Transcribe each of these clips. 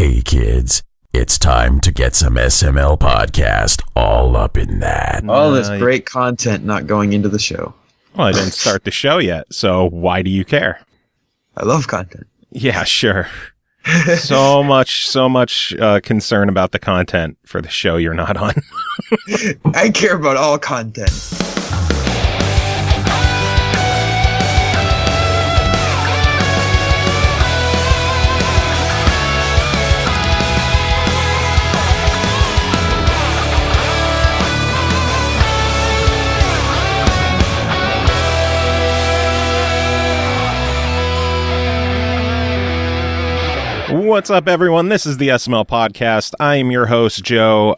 Hey kids, it's time to get some SML podcast all up in that. All this great content not going into the show. Well, I didn't start the show yet, so why do you care? I love content. Yeah, sure. So much concern about the content for the show you're not on. I care about all content. What's up, everyone? This is the SML podcast. I am your host, Joe.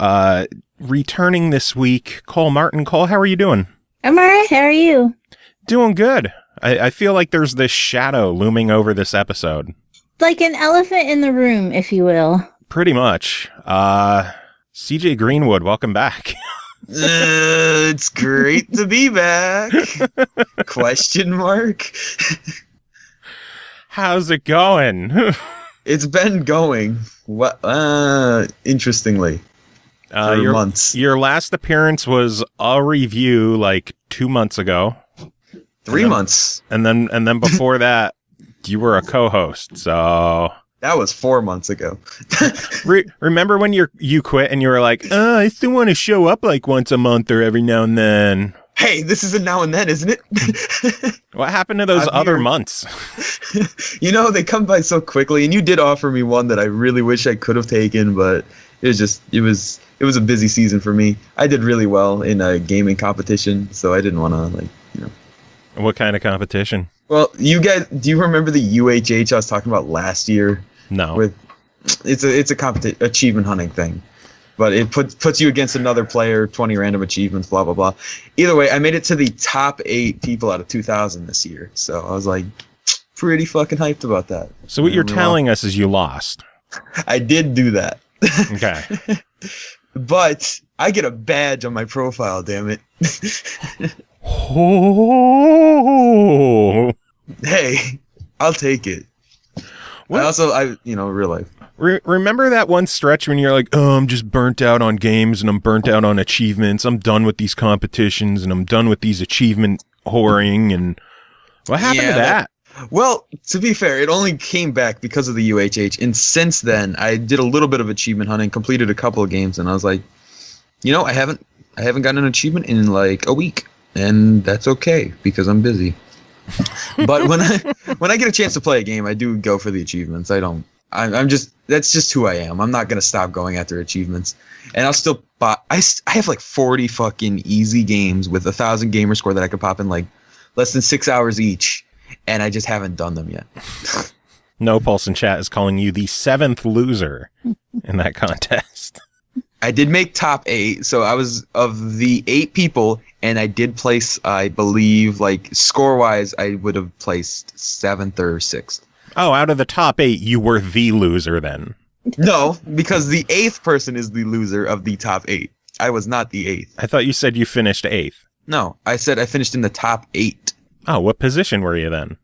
Returning this week, Cole Martin. Cole, how are you doing? I'm all right. How are you? Doing good. I feel like there's this shadow looming over this episode. Like an elephant in the room, if you will. Pretty much. CJ Greenwood, welcome back. It's great to be back. Question mark. How's it going? It's been going. What? Interestingly. For months. Your last appearance was a review like 2 months ago. 3 months. And then before that, you were a co-host. So that was 4 months ago. Remember when you quit and you were like, I still want to show up like once a month or every now and then. Hey, this is a now and then, isn't it? What happened to those other months? You know, they come by so quickly, and you did offer me one that I really wish I could have taken, but it was a busy season for me. I did really well in a gaming competition, so I didn't want to, What kind of competition? Well, you guys, do you remember the UHH I was talking about last year? No. It's a achievement hunting thing. But it puts you against another player, 20 random achievements, blah, blah, blah. Either way, I made it to the top 8 people out of 2,000 this year. So I was like, pretty fucking hyped about that. So what you're telling us is you lost. I did do that. Okay. But I get a badge on my profile, damn it. Oh. Hey, I'll take it. What? Real life. Remember that one stretch when you're like, oh, I'm just burnt out on games and I'm burnt out on achievements. I'm done with these competitions and I'm done with these achievement whoring. And what happened to that? Well, to be fair, it only came back because of the UHH. And since then, I did a little bit of achievement hunting, completed a couple of games, and I was like, I haven't gotten an achievement in like a week. And that's okay because I'm busy. But when I get a chance to play a game, I do go for the achievements. That's just who I am. I'm not going to stop going after achievements. And I'll still I have like 40 fucking easy games with 1,000 gamer score that I could pop in like less than 6 hours each. And I just haven't done them yet. No Pulse in chat is calling you the 7th loser in that contest. I did make top 8. So I was of the 8 people, and I did place, I believe, like score wise, I would have placed 7th or 6th. Oh, out of the top 8, you were the loser then. No, because the 8th person is the loser of the top 8. I was not the 8th. I thought you said you finished 8th. No, I said I finished in the top 8. Oh, what position were you then?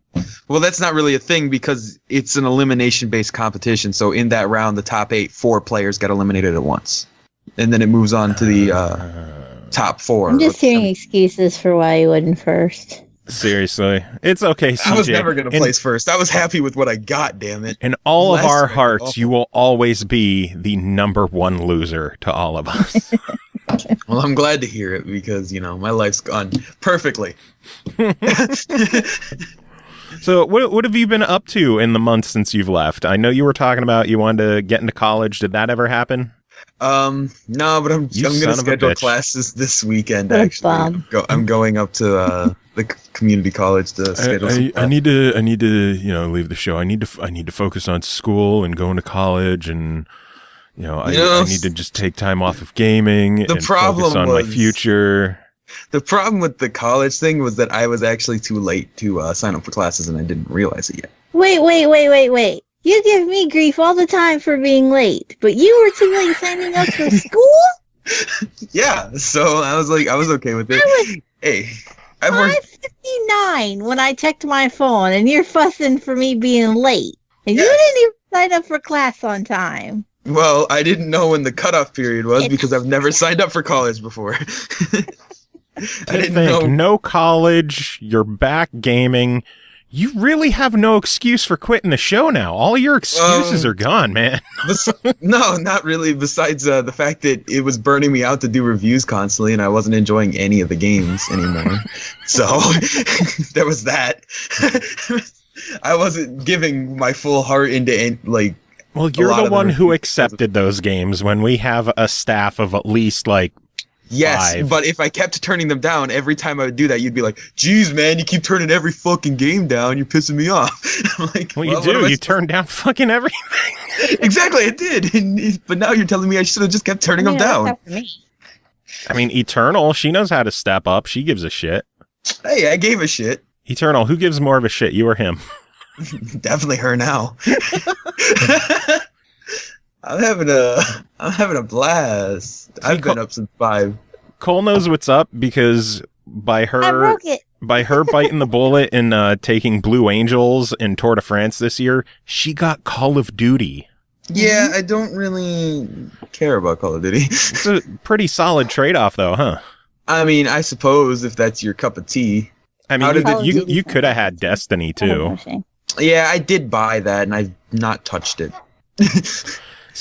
Well, that's not really a thing because it's an elimination-based competition. So in that round, the top 8, 4 players got eliminated at once. And then it moves on to the top 4. I'm just hearing excuses for why you wasn't first. Seriously. It's okay, CJ. I was never going to place first. I was happy with what I got, damn it. In all of our hearts, you will always be the number 1 loser to all of us. Well, I'm glad to hear it because, my life's gone perfectly. So what have you been up to in the months since you've left? I know you were talking about you wanted to get into college. Did that ever happen? No, but I'm going to schedule classes this weekend, actually. I'm going up to the community college to schedule I need to leave the show. I need to focus on school and going to college, and I need to just take time off of gaming and focus on my future. The problem with the college thing was that I was actually too late to sign up for classes, and I didn't realize it yet. Wait. You give me grief all the time for being late, but you were too late signing up for school? Yeah, so I was okay with it. I was 5:59 when I checked my phone, and you're fussing for me being late. And you didn't even sign up for class on time. Well, I didn't know when the cutoff period was because I've never signed up for college before. I didn't know. No college, you're back gaming. You really have no excuse for quitting the show now. All your excuses are gone, man. No, not really. Besides the fact that it was burning me out to do reviews constantly, and I wasn't enjoying any of the games anymore. So there was that. I wasn't giving my full heart into like. Well, you're the one who accepted those games when we have a staff of at least like. Yes, 5. but if I kept turning them down every time I would do that, you'd be like, "Geez, man, you keep turning every fucking game down. You're pissing me off." I'm like, well, you do. You turn down fucking everything. Exactly, I did. But now you're telling me I should have just kept turning them down. I mean, Eternal, she knows how to step up. She gives a shit. Hey, I gave a shit. Eternal, who gives more of a shit, you or him? Definitely her now. I'm having a blast. I've been up since 5. Cole knows what's up because by her biting the bullet and taking Blue Angels in Tour de France this year, she got Call of Duty. Yeah, I don't really care about Call of Duty. It's a pretty solid trade-off, though, huh? I mean, I suppose if that's your cup of tea. I mean, you could have had Destiny too. Yeah, I did buy that, and I've not touched it.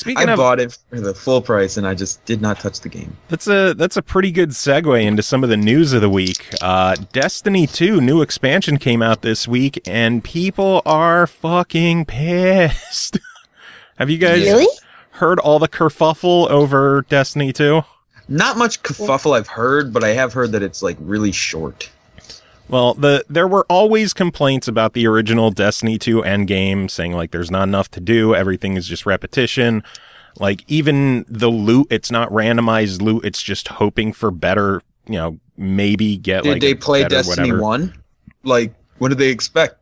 I bought it for the full price, and I just did not touch the game. That's a pretty good segue into some of the news of the week. Destiny 2 new expansion came out this week, and people are fucking pissed. Have you guys heard all the kerfuffle over Destiny 2? Not much kerfuffle I've heard, but I have heard that it's like really short. Well, there were always complaints about the original Destiny 2 endgame, saying like there's not enough to do, everything is just repetition. Like even the loot, it's not randomized loot, it's just hoping for better, maybe get Did they play Destiny 1? Like, what did they expect?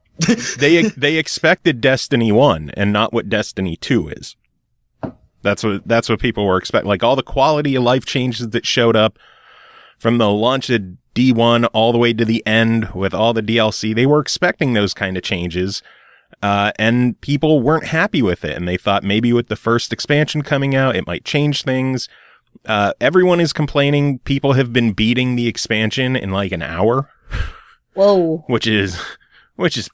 They expected Destiny 1 and not what Destiny 2 is. That's what people were expecting. Like all the quality of life changes that showed up from the launch of D1 all the way to the end with all the DLC, they were expecting those kind of changes, and people weren't happy with it, and they thought maybe with the first expansion coming out, it might change things. Everyone is complaining. People have been beating the expansion in like an hour. Whoa. Which is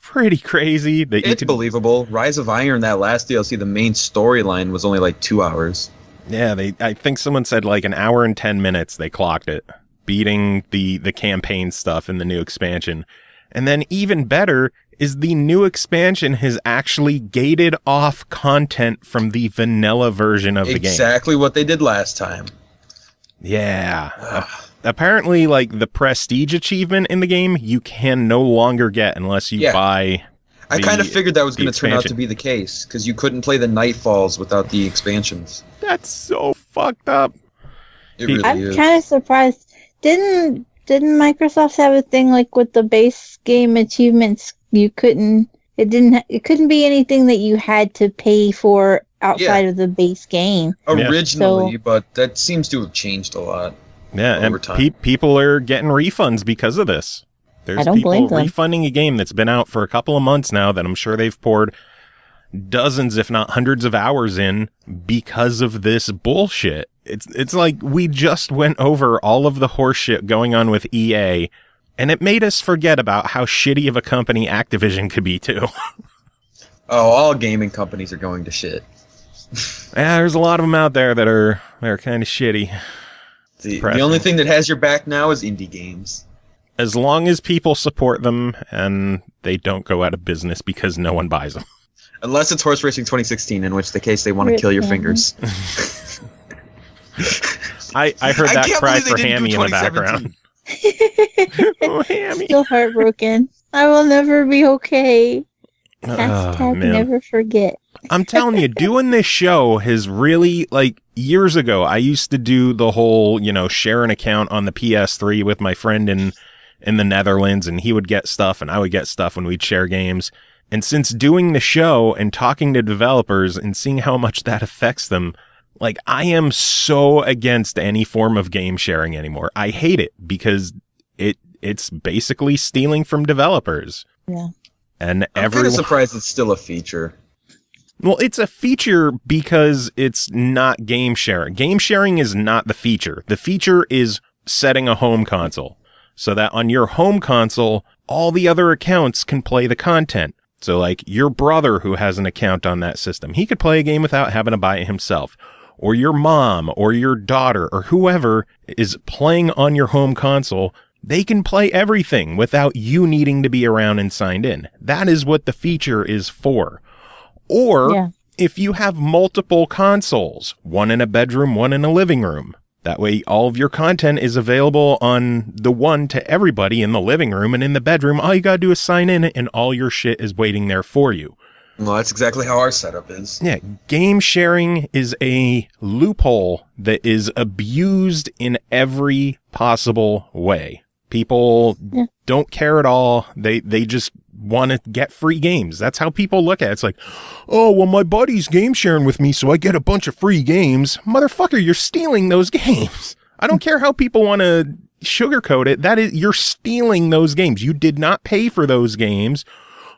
pretty crazy. It's believable. Rise of Iron, that last DLC, the main storyline was only like 2 hours. Yeah, I think someone said like an hour and 10 minutes they clocked it, beating the campaign stuff in the new expansion. And then even better is the new expansion has actually gated off content from the vanilla version of the game. Exactly what they did last time. Yeah. Apparently, like, the prestige achievement in the game, you can no longer get unless you buy I kind of figured that was going to turn out to be the case, because you couldn't play the Nightfalls without the expansions. That's so fucked up. It really I'm is. kind of surprised. Didn't Microsoft have a thing like with the base game achievements? It couldn't be anything that you had to pay for outside of the base game. Originally, but that seems to have changed a lot. Yeah, over and time. People are getting refunds because of this. There's I don't people blame them. refunding a game that's been out for a couple of months now that I'm sure they've poured dozens, if not hundreds of hours in because of this bullshit. It's like we just went over all of the horseshit going on with EA, and it made us forget about how shitty of a company Activision could be too. Oh, all gaming companies are going to shit. Yeah, there's a lot of them out there that are kind of shitty. The only thing that has your back now is indie games. As long as people support them and they don't go out of business because no one buys them. Unless it's Horse Racing 2016, in which the case they want to kill your fingers. I heard that cry for Hammy in the background. Oh, Hammy. Still heartbroken. I will never be okay. Hashtag never forget. I'm telling you, doing this show has really, like, years ago, I used to do the whole, share an account on the PS3 with my friend in the Netherlands, and he would get stuff and I would get stuff when we'd share games. And since doing the show and talking to developers and seeing how much that affects them, like, I am so against any form of game sharing anymore. I hate it because it's basically stealing from developers. Yeah. And I'm kind of surprised it's still a feature. Well, it's a feature because it's not game sharing. Game sharing is not the feature. The feature is setting a home console so that on your home console, all the other accounts can play the content. So like your brother who has an account on that system, he could play a game without having to buy it himself. Or your mom or your daughter or whoever is playing on your home console, they can play everything without you needing to be around and signed in. That is what the feature is for. Or if you have multiple consoles, one in a bedroom, one in a living room, that way all of your content is available on the one to everybody in the living room, and in the bedroom, all you gotta do is sign in and all your shit is waiting there for you. Well, that's exactly how our setup is. Yeah, game sharing is a loophole that is abused in every possible way. People don't care at all. They just want to get free games. That's how people look at it. It's like, oh, well, my buddy's game sharing with me, so I get a bunch of free games. Motherfucker, you're stealing those games. I don't care how people want to sugarcoat it. That is, you're stealing those games. You did not pay for those games.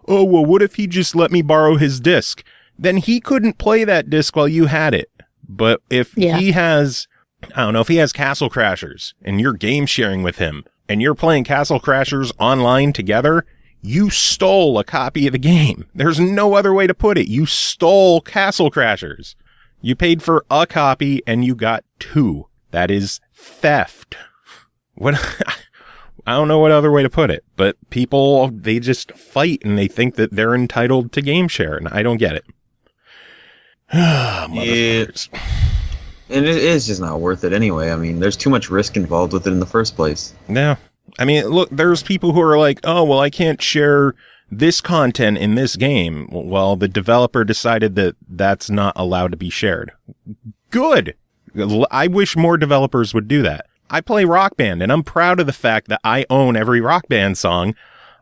Oh, well, what if he just let me borrow his disc? Then he couldn't play that disc while you had it. But if he has, I don't know, if he has Castle Crashers and you're game sharing with him and you're playing Castle Crashers online together, you stole a copy of the game. There's no other way to put it. You stole Castle Crashers. You paid for a copy and you got 2. That is theft. What? I don't know what other way to put it, but people, they just fight and they think that they're entitled to game share, and I don't get it. Motherfuckers. And it is just not worth it anyway. I mean, there's too much risk involved with it in the first place. Yeah. I mean, look, there's people who are like, oh, well, I can't share this content in this game. Well, the developer decided that that's not allowed to be shared. Good. I wish more developers would do that. I play Rock Band, and I'm proud of the fact that I own every Rock Band song.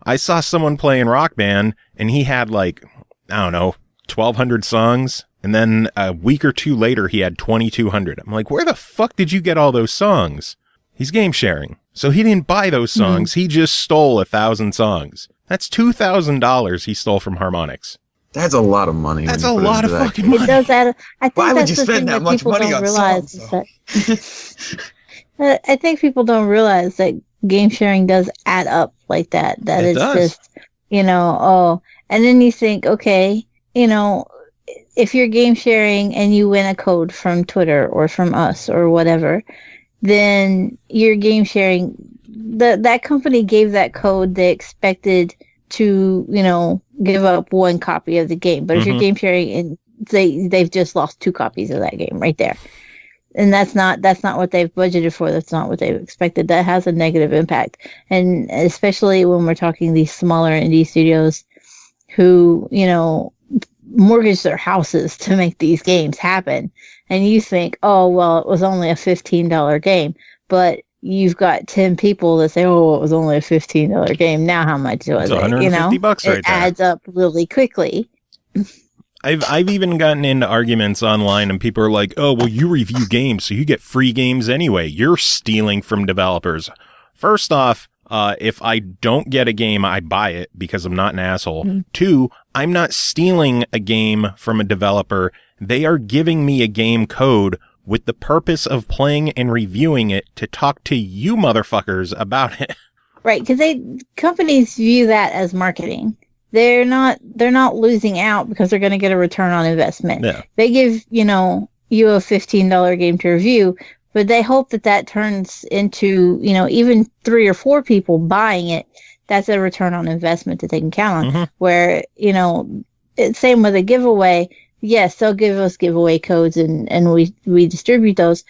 I saw someone playing Rock Band, and he had like, I don't know, 1,200 songs. And then a week or two later, he had 2,200. I'm like, where the fuck did you get all those songs? He's game sharing. So he didn't buy those songs. He just stole 1,000 songs. That's $2,000 he stole from Harmonix. That's a lot of money. That's a lot of fucking money. It does add, I think Why that's would you the spend thing that that much people money don't on realize songs? I think people don't realize that game sharing does add up like that. That it's just, and then you think, okay, if you're game sharing and you win a code from Twitter or from us or whatever, then you're game sharing. That company gave that code. They expected to, give up 1 copy of the game. But if you're game sharing, and they've just lost 2 copies of that game right there. And that's not what they've budgeted for. That's not what they've expected. That has a negative impact. And especially when we're talking these smaller indie studios who, mortgage their houses to make these games happen. And you think, oh, well, it was only a $15 game. But you've got 10 people that say, oh, it was only a $15 game. Now how much was it? $150 right there. It adds up really quickly. I've even gotten into arguments online and people are like, oh, well, you review games, so you get free games anyway. You're stealing from developers. First off, if I don't get a game, I buy it because I'm not an asshole. 2, I'm not stealing a game from a developer. They are giving me a game code with the purpose of playing and reviewing it to talk to you motherfuckers about it. Right, because companies view that as marketing. They're not losing out because they're going to get a return on investment. Yeah. They give, you a $15 game to review, but they hope that turns into, even 3 or 4 people buying it. That's a return on investment that they can count on. Where, same with a giveaway. Yes, they'll give us giveaway codes and we distribute those,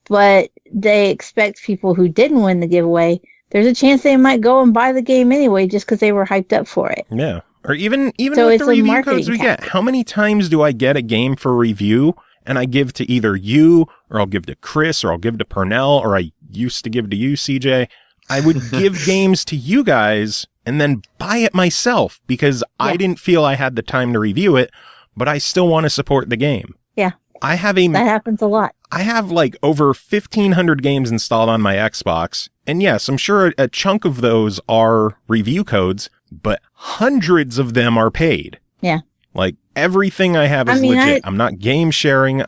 but they expect people who didn't win the giveaway, there's a chance they might go and buy the game anyway just because they were hyped up for it. Yeah. Or even so with the review codes we tactic. get, how many times do I get a game for review and I give to either you or I'll give to Chris or I'll give to Purnell or I used to give to you, CJ. I would give games to you guys and then buy it myself because I didn't feel I had the time to review it, but I still want to support the game. Yeah. That happens a lot. I have like over 1,500 games installed on my Xbox. And yes, I'm sure a chunk of those are review codes, but hundreds of them are paid. Yeah. Like Everything I have is legit. I'm not game sharing. I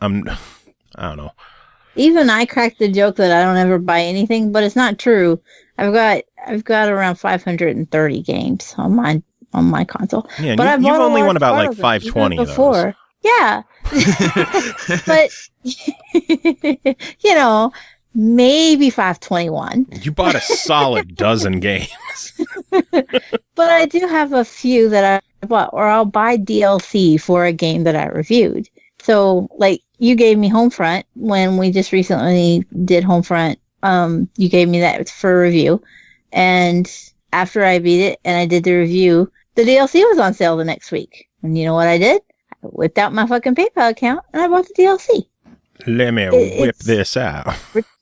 don't know. Even I cracked the joke that I don't ever buy anything, but it's not true. I've got around 530 games on my console. Yeah, but you've only won about like 520 before. Yeah. But maybe 521. You bought a solid dozen games. But I do have a few that I bought, or I'll buy DLC for a game that I reviewed. So, like, you gave me Homefront when we just recently did Homefront. You gave me that for review. And after I beat it and I did the review, the DLC was on sale the next week. And you know what I did? I whipped out my fucking PayPal account and I bought the DLC. Let me whip this out.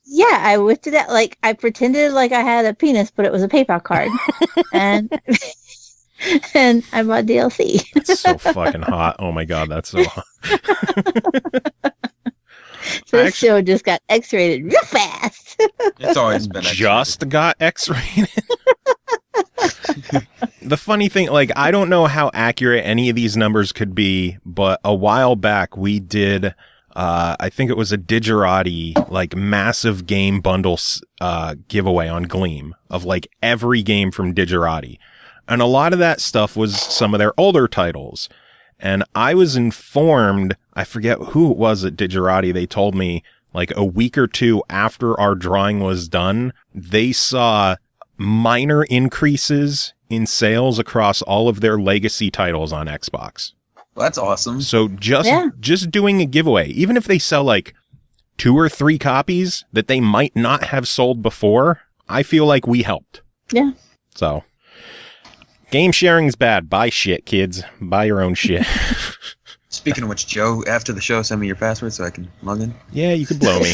Yeah, I whipped it out. Like, I pretended like I had a penis, but it was a PayPal card. and I bought DLC. It's so fucking hot. Oh my god, that's so hot. This show just got X-rated real fast. It's always been X-rated. Just got X-rated. The funny thing, like, I don't know how accurate any of these numbers could be, but a while back we did, I think it was a Digerati, like, massive game bundle giveaway on Gleam of, like, every game from Digerati. And a lot of that stuff was some of their older titles. And I was informed, I forget who it was at Digerati, they told me, like, a week or two after our drawing was done, they saw minor increases in sales across all of their legacy titles on Xbox. Well, that's awesome. So just doing a giveaway, even if they sell like 2 or 3 copies that they might not have sold before, I feel like we helped. Yeah. So, game sharing's bad. Buy shit, kids. Buy your own shit. Speaking of which, Joe, after the show, send me your password so I can log in. Yeah, you could blow me.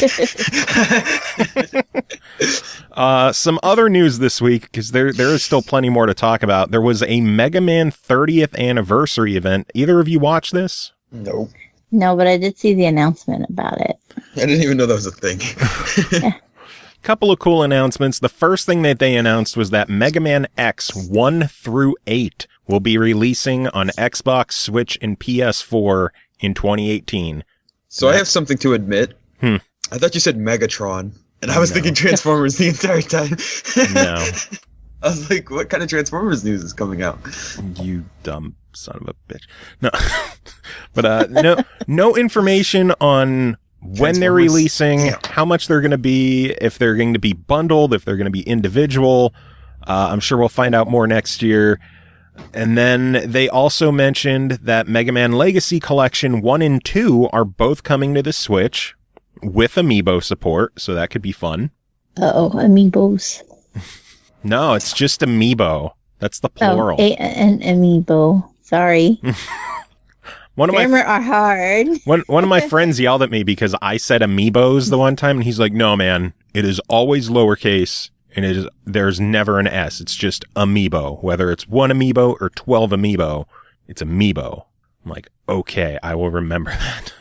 Some other news this week, because there is still plenty more to talk about. There was a Mega Man 30th anniversary event. Either of you watch this? Nope. No, but I did see the announcement about it. I didn't even know that was a thing. Yeah. Couple of cool announcements. The first thing that they announced was that Mega Man X 1 through 8 will be releasing on Xbox, Switch, and PS4 in 2018. So I have something to admit. I thought you said Megatron, and I was thinking Transformers the entire time. No. I was like, what kind of Transformers news is coming out? You dumb son of a bitch. No. But no information on when they're releasing, how much they're going to be, if they're going to be bundled, if they're going to be individual. I'm sure we'll find out more next year. And then they also mentioned that Mega Man Legacy Collection 1 and 2 are both coming to the Switch with Amiibo support, so that could be fun. Uh-oh, Amiibos. No, it's just Amiibo. That's the plural. An Amiibo. Sorry. Grammar are hard. One of my friends yelled at me because I said Amiibos the one time, and he's like, no, man, it is always lowercase. And there's never an S. It's just Amiibo. Whether it's 1 Amiibo or 12 Amiibo, it's Amiibo. I'm like, okay, I will remember that.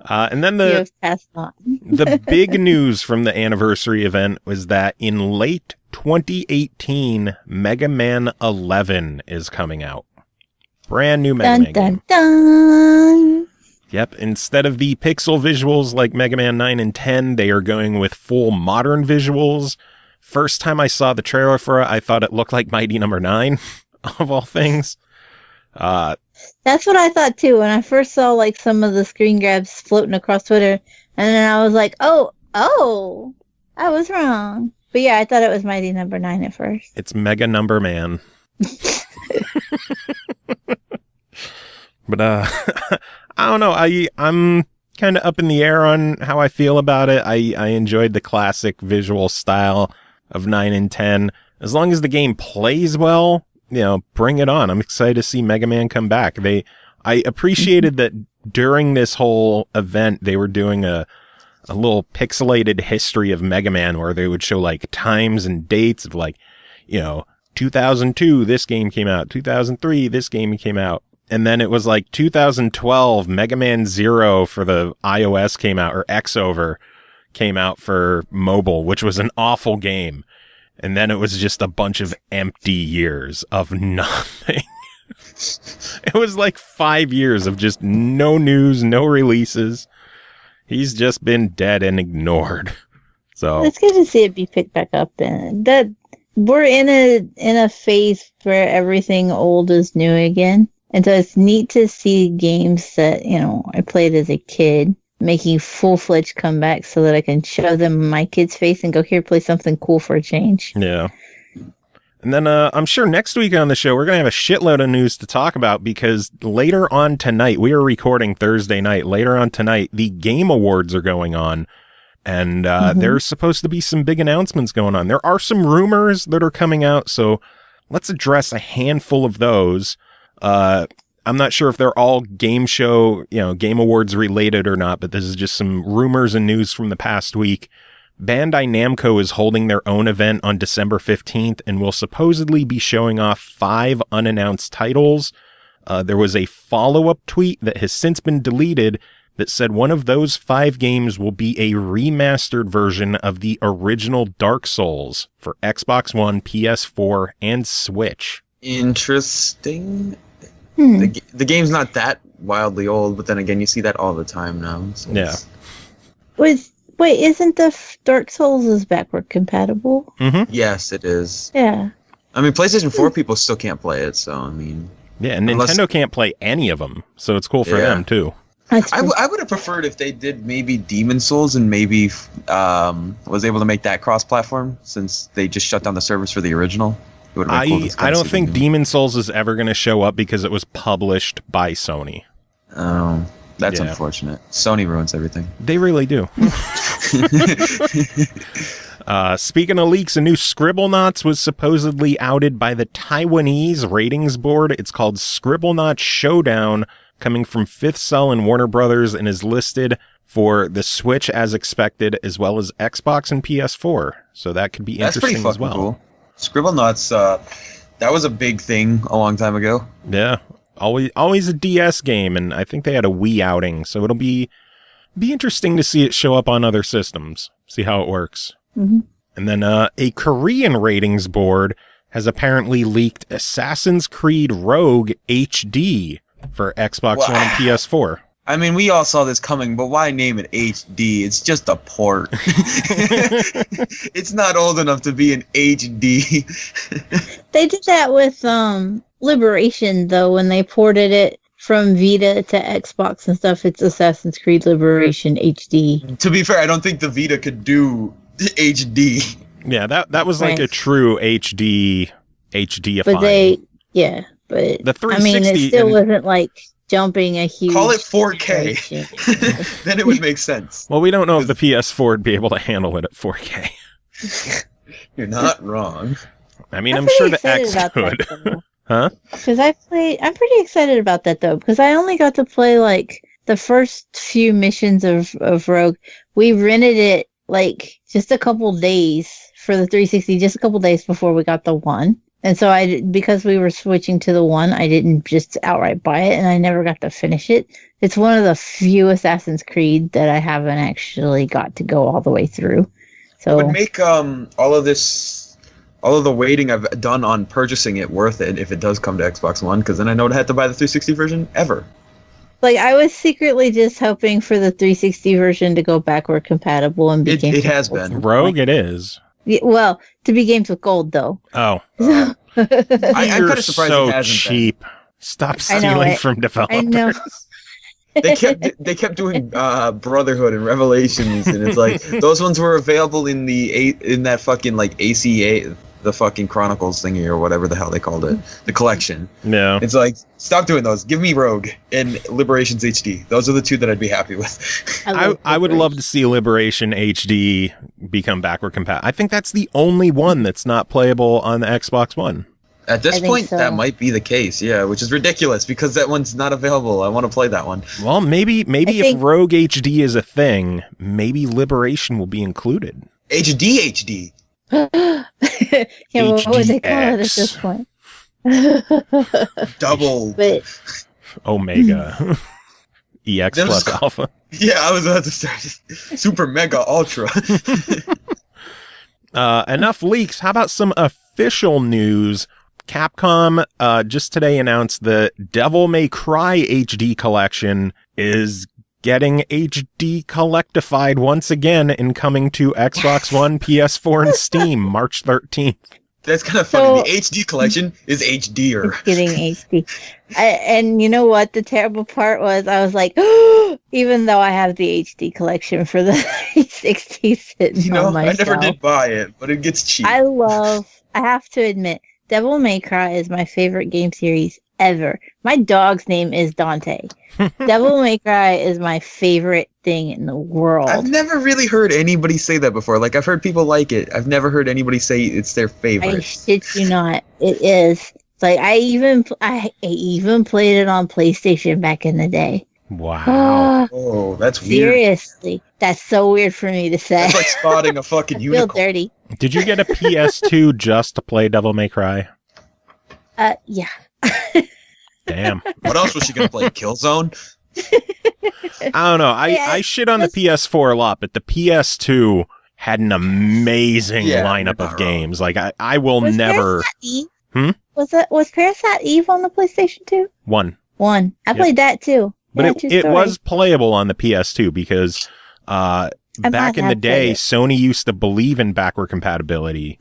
And then the big news from the anniversary event was that in late 2018, Mega Man 11 is coming out. Brand new Mega Man game. Dun. Yep, instead of the pixel visuals like Mega Man 9 and 10, they are going with full modern visuals. First time I saw the trailer for it, I thought it looked like Mighty Number 9, of all things. That's what I thought too, when I first saw like some of the screen grabs floating across Twitter, and then I was like, oh, I was wrong. But yeah, I thought it was Mighty Number 9 at first. It's Mega Number Man. But, I don't know. I'm kind of up in the air on how I feel about it. I enjoyed the classic visual style of 9 and 10. As long as the game plays well, bring it on. I'm excited to see Mega Man come back. I appreciated that during this whole event, they were doing a little pixelated history of Mega Man where they would show like times and dates of like, 2002, this game came out. 2003, this game came out. And then it was like 2012, Mega Man Zero for the iOS came out, or X-Over came out for mobile, which was an awful game. And then it was just a bunch of empty years of nothing. It was like 5 years of just no news, no releases. He's just been dead and ignored. So it's good to see it be picked back up. And that we're in a phase where everything old is new again, and so it's neat to see games that I played as a kid making full-fledged comebacks so that I can show them my kid's face and go, here, play something cool for a change. Yeah. And then I'm sure next week on the show, we're going to have a shitload of news to talk about because later on tonight, we are recording Thursday night. Later on tonight, the Game Awards are going on. And there's supposed to be some big announcements going on. There are some rumors that are coming out. So let's address a handful of those. I'm not sure if they're all Game Awards related or not, but this is just some rumors and news from the past week. Bandai Namco is holding their own event on December 15th and will supposedly be showing off 5 unannounced titles. There was a follow-up tweet that has since been deleted that said one of those 5 games will be a remastered version of the original Dark Souls for Xbox One, PS4, and Switch. Interesting. The game's not that wildly old, but then again, you see that all the time now. So yeah. Wait, isn't the Dark Souls is backward compatible? Mm-hmm. Yes, it is. Yeah. I mean, PlayStation 4 people still can't play it, so I mean. Yeah, and Nintendo can't play any of them, so it's cool for them too. I would have preferred if they did maybe Demon Souls and maybe was able to make that cross-platform since they just shut down the servers for the original. I don't think Demon Souls is ever going to show up because it was published by Sony. Oh, that's unfortunate. Sony ruins everything. They really do. Speaking of leaks, a new Scribblenauts was supposedly outed by the Taiwanese ratings board. It's called Scribblenauts Showdown, coming from Fifth Cell and Warner Brothers, and is listed for the Switch as expected, as well as Xbox and PS4. So that could be interesting as well. Cool. Scribblenauts, that was a big thing a long time ago. Yeah, always a DS game, and I think they had a Wii outing, so it'll be interesting to see it show up on other systems, see how it works. Mm-hmm. And then a Korean ratings board has apparently leaked Assassin's Creed Rogue HD for Xbox One and PS4. I mean, we all saw this coming, but why name it HD? It's just a port. It's not old enough to be an HD. They did that with Liberation, though, when they ported it from Vita to Xbox and stuff. It's Assassin's Creed Liberation HD. To be fair, I don't think the Vita could do HD. Yeah, that was like a true HD-ifying. But the 360, I mean, it still wasn't like jumping a huge... Call it 4K. Then it would make sense. Well, we don't know if the PS4 would be able to handle it at 4K. You're not wrong. I mean, I'm sure the X could. Huh? Because I'm pretty excited about that, though, because I only got to play, like, the first few missions of Rogue. We rented it, like, just a couple days for the 360, just a couple days before we got the one. And so because we were switching to the one, I didn't just outright buy it, and I never got to finish it. It's one of the few Assassin's Creed that I haven't actually got to go all the way through. So it would make all of the waiting I've done on purchasing it worth it if it does come to Xbox One, because then I don't have to buy the 360 version ever. Like, I was secretly just hoping for the 360 version to go backward compatible and be It has been. Rogue, it is. Yeah, well, to be games with gold, though. Oh. I'm kind of surprised so it hasn't cheap. Stop stealing from developers. I know. They kept doing Brotherhood and Revelations, and it's like those ones were available in that fucking like ACA, the fucking Chronicles thingy or whatever the hell they called it, the collection. Yeah. It's like, stop doing those. Give me Rogue and Liberations HD. Those are the two that I'd be happy with. I would love to see Liberation HD become backward compatible. I think that's the only one that's not playable on the Xbox One. At this point, that might be the case, yeah, which is ridiculous because that one's not available. I want to play that one. Well, maybe if Rogue HD is a thing, maybe Liberation will be included. HD. Yeah, what would they call it at this point? Double. But Omega. EX plus Alpha. Yeah, I was about to start. Super Mega Ultra. Enough leaks. How about some official news? Capcom just today announced the Devil May Cry HD collection is getting HD collectified once again and coming to Xbox One, PS4, and Steam March 13th. That's kind of funny. The HD collection is HDer. It's getting HD. And you know what? The terrible part was I was like, even though I have the HD collection for the 360 sitting on my I never did buy it, but it gets cheap. I have to admit, Devil May Cry is my favorite game series ever. My dog's name is Dante. Devil May Cry is my favorite thing in the world. I've never really heard anybody say that before. Like, I've heard people like it. I've never heard anybody say it's their favorite. I shit you not. It is. It's like I even played it on PlayStation back in the day. Wow. Oh, that's weird. Seriously. That's so weird for me to say. That's like spotting a fucking unicorn. Feel dirty. Did you get a PS2 just to play Devil May Cry? Yeah. Damn. What else was she going to play? Killzone? I don't know. I shit on the PS4 a lot, but the PS2 had an amazing lineup of games. Like, I will never... Was Parasite Eve on the PlayStation 2? One. I played that too. But it was playable on the PS2 because back in the day, Sony used to believe in backward compatibility.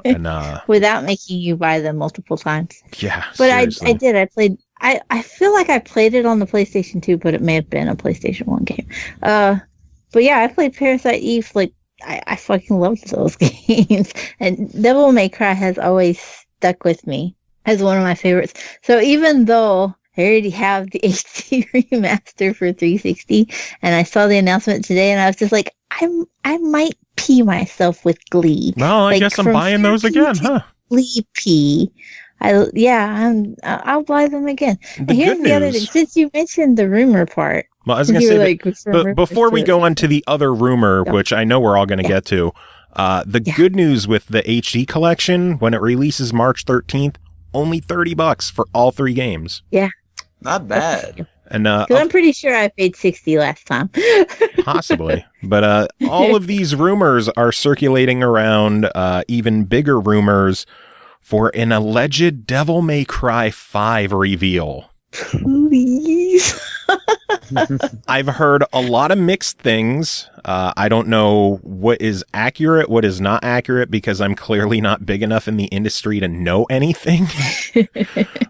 And, without making you buy them multiple times. Yeah, but I did. I played. I feel like I played it on the PlayStation 2, but it may have been a PlayStation 1 game. But yeah, I played Parasite Eve. Like I fucking loved those games, and Devil May Cry has always stuck with me as one of my favorites. So even though I already have the HD remaster for 360, and I saw the announcement today, and I was just like, I might pee myself with glee. Well, I guess I'm buying those again, huh? Glee pee. I'll buy them again. And here's the other thing. Since you mentioned the rumor part. Well, I was going to say, but before we go on to the other rumor, which I know we're all going to get to, good news with the HD collection, when it releases March 13th, only $30 for all 3 games. Yeah. Not bad. And I'm pretty sure I paid $60 last time. Possibly. But all of these rumors are circulating around, even bigger rumors for an alleged Devil May Cry 5 reveal. Please. I've heard a lot of mixed things. I don't know what is accurate, what is not accurate, because I'm clearly not big enough in the industry to know anything.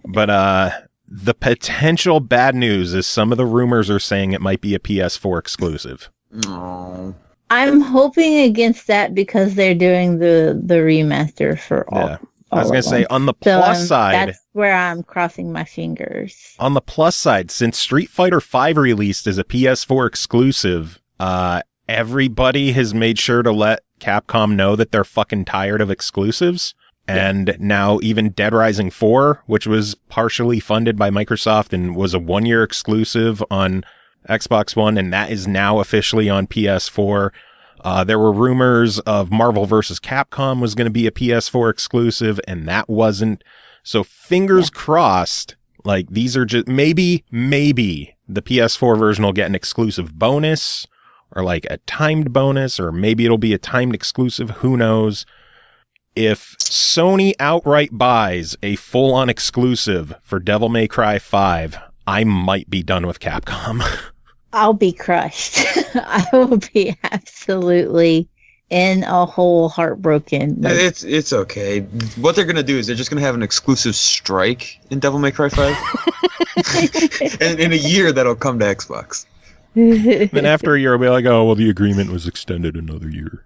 But the potential bad news is some of the rumors are saying it might be a PS4 exclusive. Oh. I'm hoping against that because they're doing the remaster for all. Yeah. I was going to say, on the plus side... That's where I'm crossing my fingers. On the plus side, since Street Fighter V released as a PS4 exclusive, everybody has made sure to let Capcom know that they're fucking tired of exclusives. And now even Dead Rising 4, which was partially funded by Microsoft and was a 1-year exclusive on Xbox One, and that is now officially on PS4. There were rumors of Marvel vs. Capcom was going to be a PS4 exclusive, and that wasn't. So fingers crossed, like these are just maybe the PS4 version will get an exclusive bonus or like a timed bonus, or maybe it'll be a timed exclusive. Who knows? If Sony outright buys a full-on exclusive for Devil May Cry 5, I might be done with Capcom. I'll be crushed. I will be absolutely in a hole heartbroken. Like, it's okay. What they're going to do is they're just going to have an exclusive strike in Devil May Cry 5. And in a year, that'll come to Xbox. Then after a year, I'll be like, oh, well, the agreement was extended another year.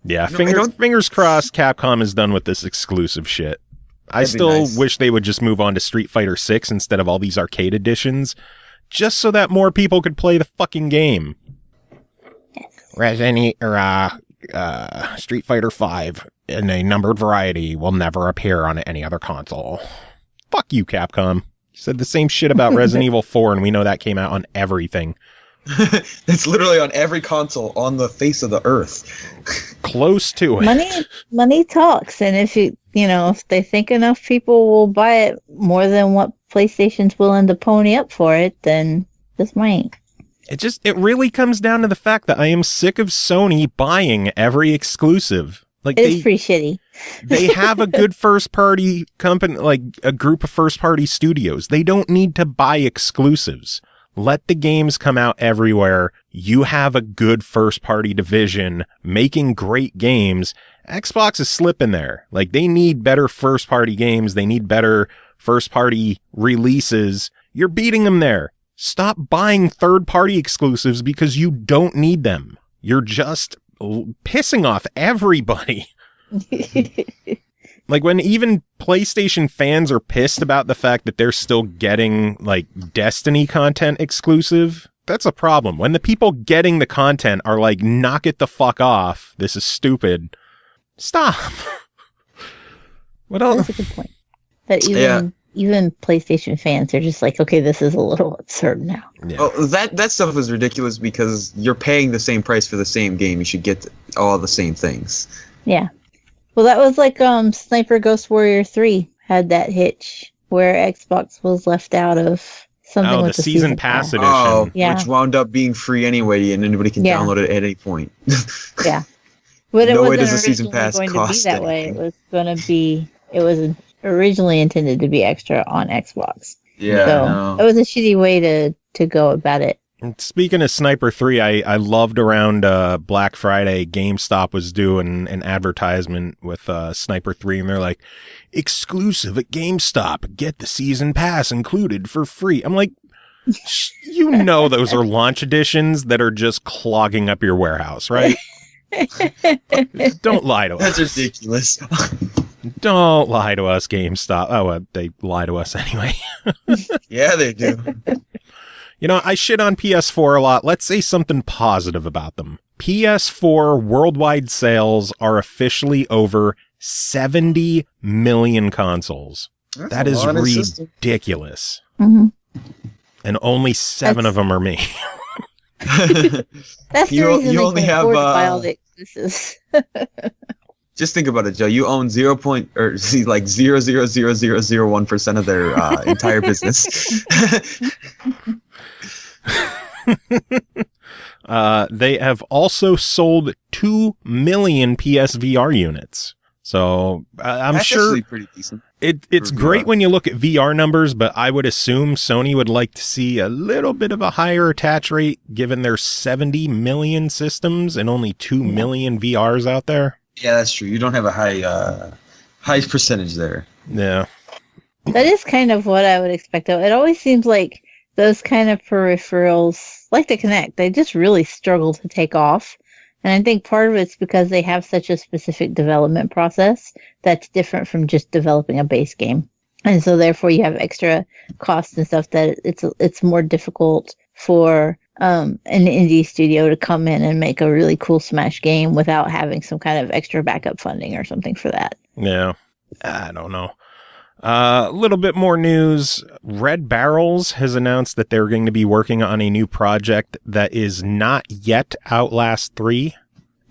Yeah, fingers crossed Capcom is done with this exclusive shit. I still wish they would just move on to Street Fighter 6 instead of all these arcade editions, just so that more people could play the fucking game. Street Fighter 5 in a numbered variety will never appear on any other console. Fuck you, Capcom. You said the same shit about Resident Evil 4, and we know that came out on everything. It's literally on every console on the face of the earth. Close to it. Money talks, and if if they think enough people will buy it more than what PlayStation's willing to pony up for it, then this might. It really comes down to the fact that I am sick of Sony buying every exclusive. Like It's pretty shitty. They have a good first party company, like a group of first party studios. They don't need to buy exclusives. Let the games come out everywhere. You have a good first party division making great games. Xbox is slipping there. Like, they need better first party games. They need better first party releases. You're beating them there. Stop buying third party exclusives because you don't need them. You're just pissing off everybody. Like, when even PlayStation fans are pissed about the fact that they're still getting, like, Destiny content exclusive, that's a problem. When the people getting the content are like, knock it the fuck off, this is stupid, stop. What else? That's a good point. That even PlayStation fans are just like, okay, this is a little absurd now. Yeah. Oh, that stuff is ridiculous because you're paying the same price for the same game. You should get all the same things. Yeah. Well, that was like Sniper Ghost Warrior 3 had that hitch where Xbox was left out of something with the season pass edition. Oh, yeah. Which wound up being free anyway, and anybody can download it at any point. Yeah. But No it way wasn't does a season originally pass going to be cost that way. anything. It was originally intended to be extra on Xbox. Yeah, So no. it was a shitty way to go about it. Speaking of Sniper 3, I loved around Black Friday, GameStop was doing an advertisement with Sniper 3, and they're like, exclusive at GameStop, get the season pass included for free. I'm like, you know those are launch editions that are just clogging up your warehouse, right? Don't lie to us. That's ridiculous. Don't lie to us, GameStop. Oh, they lie to us anyway. Yeah, they do. You know, I shit on PS4 a lot. Let's say something positive about them. PS4 worldwide sales are officially over 70 million consoles. That is ridiculous. Mm-hmm. And only 7 of them are me. That's the You reason they only can have, afford to buy all the exclusives. Just think about it, Joe. You own 0.00001% of their entire business. They have also sold 2 million PSVR units. So I'm That's sure actually pretty decent. it's for great VR. when you look at VR numbers, but I would assume Sony would like to see a little bit of a higher attach rate given their 70 million systems and only 2 million VRs out there. Yeah, that's true. You don't have a high percentage there. Yeah. That is kind of what I would expect, though. It always seems like those kind of peripherals, like the Kinect, they just really struggle to take off. And I think part of it's because they have such a specific development process that's different from just developing a base game. And so therefore you have extra costs and stuff that it's more difficult for an indie studio to come in and make a really cool Smash game without having some kind of extra backup funding or something for that. Yeah. I don't know. A little bit more news. Red Barrels has announced that they're going to be working on a new project that is not yet Outlast 3,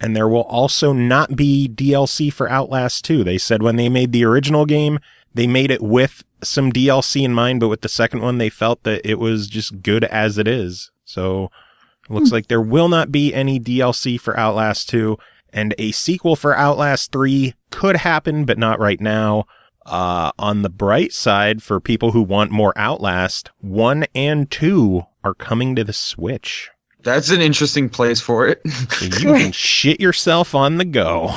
and there will also not be DLC for Outlast 2. They said when they made the original game, they made it with some DLC in mind, but with the second one, they felt that it was just good as it is. So it looks like there will not be any DLC for Outlast 2, and a sequel for Outlast 3 could happen, but not right now. On the bright side, for people who want more Outlast, 1 and 2 are coming to the Switch. That's an interesting place for it. So you can shit yourself on the go.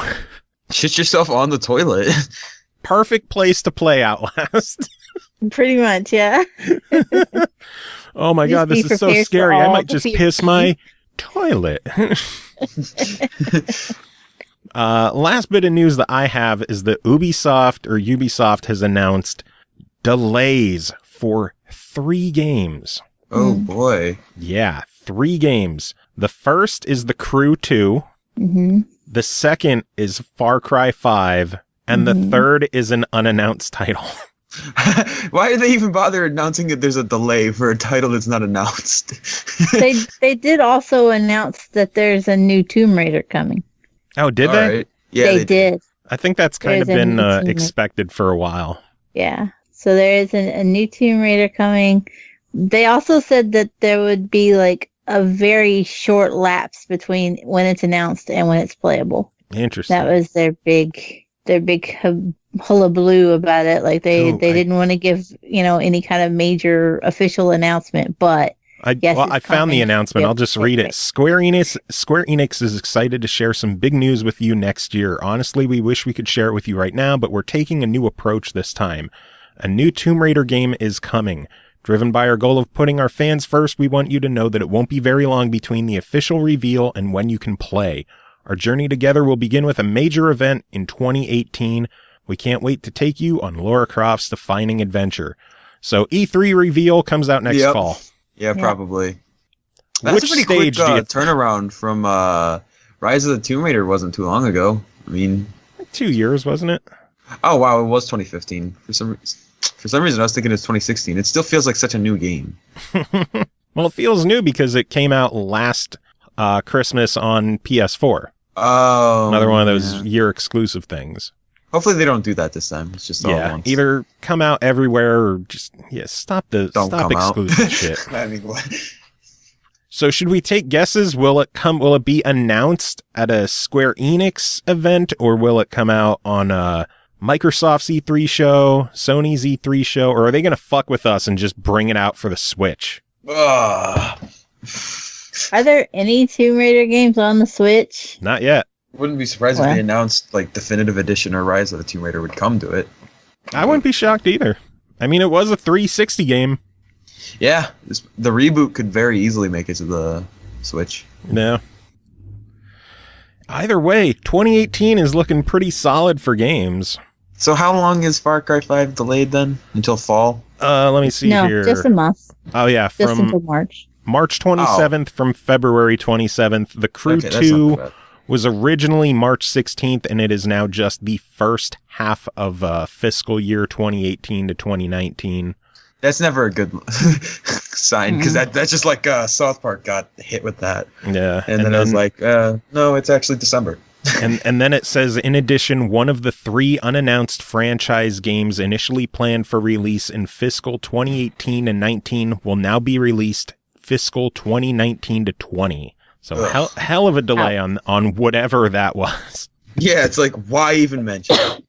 Shit yourself on the toilet. Perfect place to play Outlast. Pretty much, yeah. Oh my god, this is so scary. I might just piss my toilet. Last bit of news that I have is that Ubisoft has announced delays for 3 games. Oh boy. Yeah, 3 games. The first is The Crew 2. Mm-hmm. The second is Far Cry 5. And the third is an unannounced title. Why did they even bother announcing that there's a delay for a title that's not announced? They did also announce that there's a new Tomb Raider coming. Oh, did they? Right. Yeah, they did. I think that's kind of There's a been new Tomb Raider. expected for a while. Yeah. So there is a new Tomb Raider coming. They also said that there would be like a very short lapse between when it's announced and when it's playable. Interesting. That was their big hullabaloo about it. Like they didn't want to give, any kind of major official announcement, but I found the announcement. I'll just read it. Square Enix is excited to share some big news with you next year. Honestly, we wish we could share it with you right now, but we're taking a new approach this time. A new Tomb Raider game is coming. Driven by our goal of putting our fans first, we want you to know that it won't be very long between the official reveal and when you can play. Our journey together will begin with a major event in 2018. We can't wait to take you on Lara Croft's defining adventure. So E3 reveal comes out next fall. Yeah, probably. That's Which a pretty stage quick turnaround from Rise of the Tomb Raider wasn't too long ago. I mean, 2 years, wasn't it? Oh wow, it was 2015. For some reason, I was thinking it's 2016. It still feels like such a new game. Well, it feels new because it came out last Christmas on PS4. Oh, another one of those year exclusive things. Hopefully they don't do that this time. It's just all at once. Either come out everywhere or just stop exclusive shit. I mean, what? So should we take guesses? Will it be announced at a Square Enix event, or will it come out on Microsoft's E3 show, Sony's E3 show, or are they going to fuck with us and just bring it out for the Switch? Are there any Tomb Raider games on the Switch? Not yet. Wouldn't be surprised if they announced like Definitive Edition or Rise of the Tomb Raider would come to it. I wouldn't be shocked either. I mean, it was a 360 game. Yeah, the reboot could very easily make it to the Switch. No. Either way, 2018 is looking pretty solid for games. So how long is Far Cry 5 delayed then? Until fall? Let me see here. No, just a month. Oh yeah, just until March. March 27th from February 27th. The Crew 2 was originally March 16th, and it is now just the first half of fiscal year 2018 to 2019. That's never a good sign, because that's just like South Park got hit with that. Yeah. And then I was like, no, it's actually December. and then it says, in addition, one of the 3 unannounced franchise games initially planned for release in fiscal 2018 and 19 will now be released fiscal 2019 to 20. So hell of a delay on whatever that was. Yeah, it's like, why even mention it?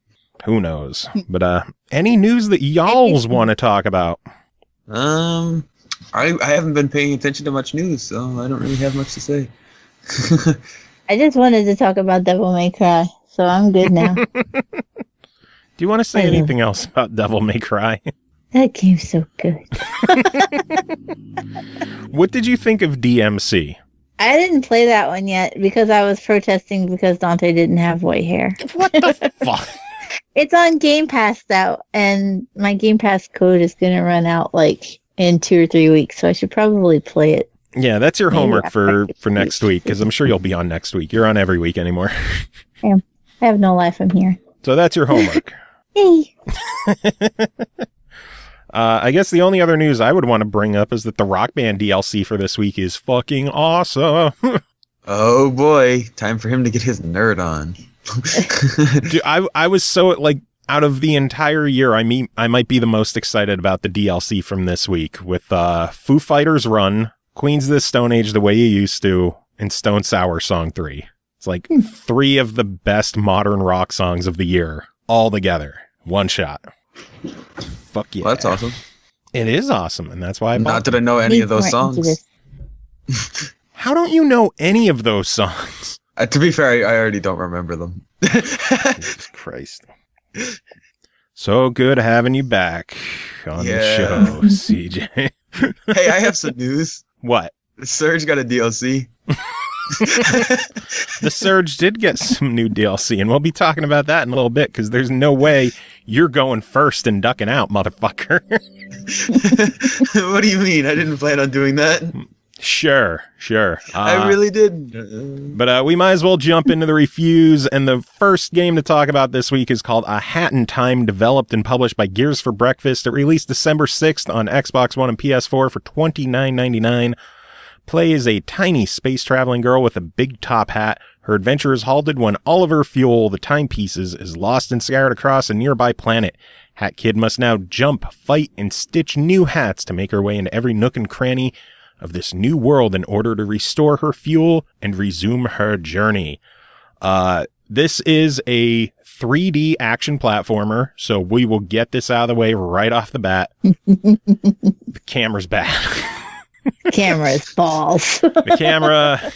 Who knows? But any news that y'alls want to talk about? I haven't been paying attention to much news, so I don't really have much to say. I just wanted to talk about Devil May Cry, so I'm good now. Do you want to say anything else about Devil May Cry? That game's so good. What did you think of DMC? I didn't play that one yet because I was protesting because Dante didn't have white hair. What the fuck? It's on Game Pass though, and my Game Pass code is going to run out like in 2 or 3 weeks, so I should probably play it. Yeah, that's your homework for next week, because I'm sure you'll be on next week. You're on every week anymore. I have no life. I'm here. So that's your homework. Hey. I guess the only other news I would want to bring up is that the Rock Band DLC for this week is fucking awesome. Oh boy, time for him to get his nerd on. Dude, I was so, like, out of the entire year, I might be the most excited about the DLC from this week with Foo Fighters Run, Queens of the Stone Age The Way You Used To, and Stone Sour Song 3. It's like 3 of the best modern rock songs of the year all together. One shot. Fuck yeah. Well, that's awesome. It is awesome, and that's why I bought Not that I know any of those songs. How don't you know any of those songs? To be fair, I already don't remember them. Jesus Christ. So good having you back on the show, CJ. Hey, I have some news. What? Surge got a DLC. The Surge did get some new DLC, and we'll be talking about that in a little bit, because there's no way you're going first and ducking out, motherfucker. What do you mean? I didn't plan on doing that. Sure. I really did. But we might as well jump into the reviews, and the first game to talk about this week is called A Hat in Time, developed and published by Gears for Breakfast. It released December 6th on Xbox One and PS4 for $29.99. Play as a tiny space-traveling girl with a big top hat. Her adventure is halted when all of her fuel, the timepieces, is lost and scattered across a nearby planet. Hat Kid must now jump, fight, and stitch new hats to make her way into every nook and cranny of this new world in order to restore her fuel and resume her journey. This is a 3D action platformer, so we will get this out of the way right off the bat. The camera's bad. Camera's balls. The camera,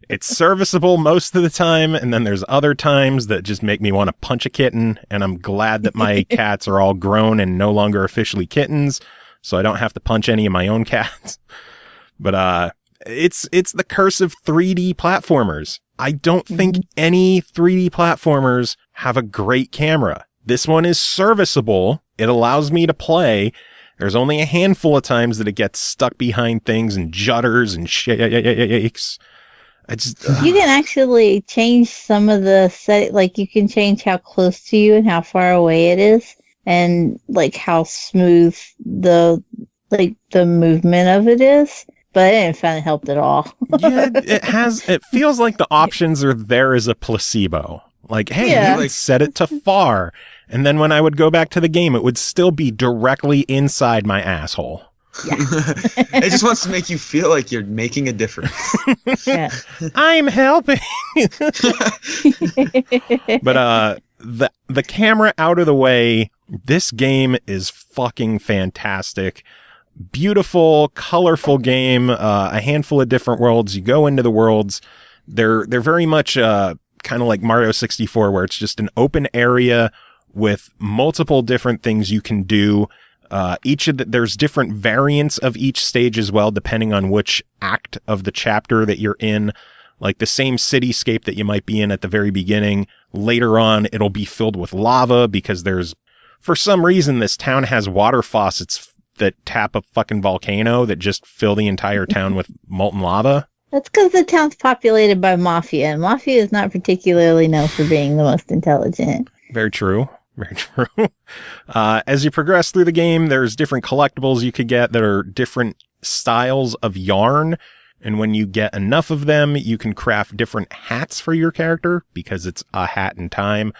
it's serviceable most of the time, and then there's other times that just make me want to punch a kitten, and I'm glad that my cats are all grown and no longer officially kittens, so I don't have to punch any of my own cats. But it's the curse of 3D platformers. I don't think any 3D platformers have a great camera. This one is serviceable. It allows me to play. There's only a handful of times that it gets stuck behind things and judders and shakes. You can actually change some of the set, like you can change how close to you and how far away it is, and like how smooth the movement of it is. But I didn't find it helped at all. Yeah, it feels like the options are there as a placebo. Like, hey, you set it to far. And then when I would go back to the game, it would still be directly inside my asshole. Yeah. It just wants to make you feel like you're making a difference. Yeah. I'm helping. But the camera out of the way, this game is fucking fantastic. Beautiful, colorful game, a handful of different worlds. You go into the worlds. They're very much kind of like Mario 64, where it's just an open area with multiple different things you can do. There's different variants of each stage as well, depending on which act of the chapter that you're in. Like the same cityscape that you might be in at the very beginning, later on it'll be filled with lava because for some reason, this town has water faucets that tap a fucking volcano that just fill the entire town with molten lava. That's because the town's populated by mafia, and mafia is not particularly known for being the most intelligent. Very true. Very true. As you progress through the game, there's different collectibles you could get that are different styles of yarn. And when you get enough of them, you can craft different hats for your character because it's a hat in time.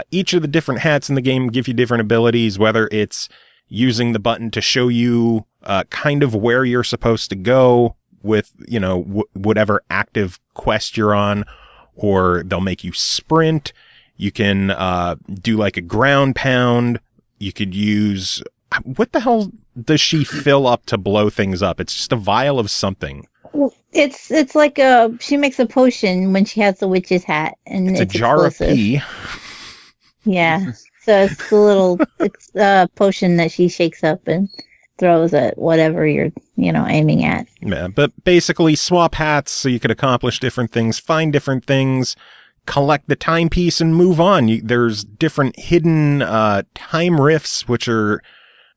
Each of the different hats in the game give you different abilities, whether it's using the button to show you kind of where you're supposed to go with, whatever active quest you're on, or they'll make you sprint. You can do like a ground pound. You could use... What the hell does she fill up to blow things up? It's just a vial of something. It's like she makes a potion when she has the witch's hat, and it's a jar explosive. of pee. Yeah. So it's a potion that she shakes up and throws at whatever you're, aiming at. Yeah, but basically swap hats so you could accomplish different things, find different things, collect the timepiece, and move on. There's different hidden time rifts, which are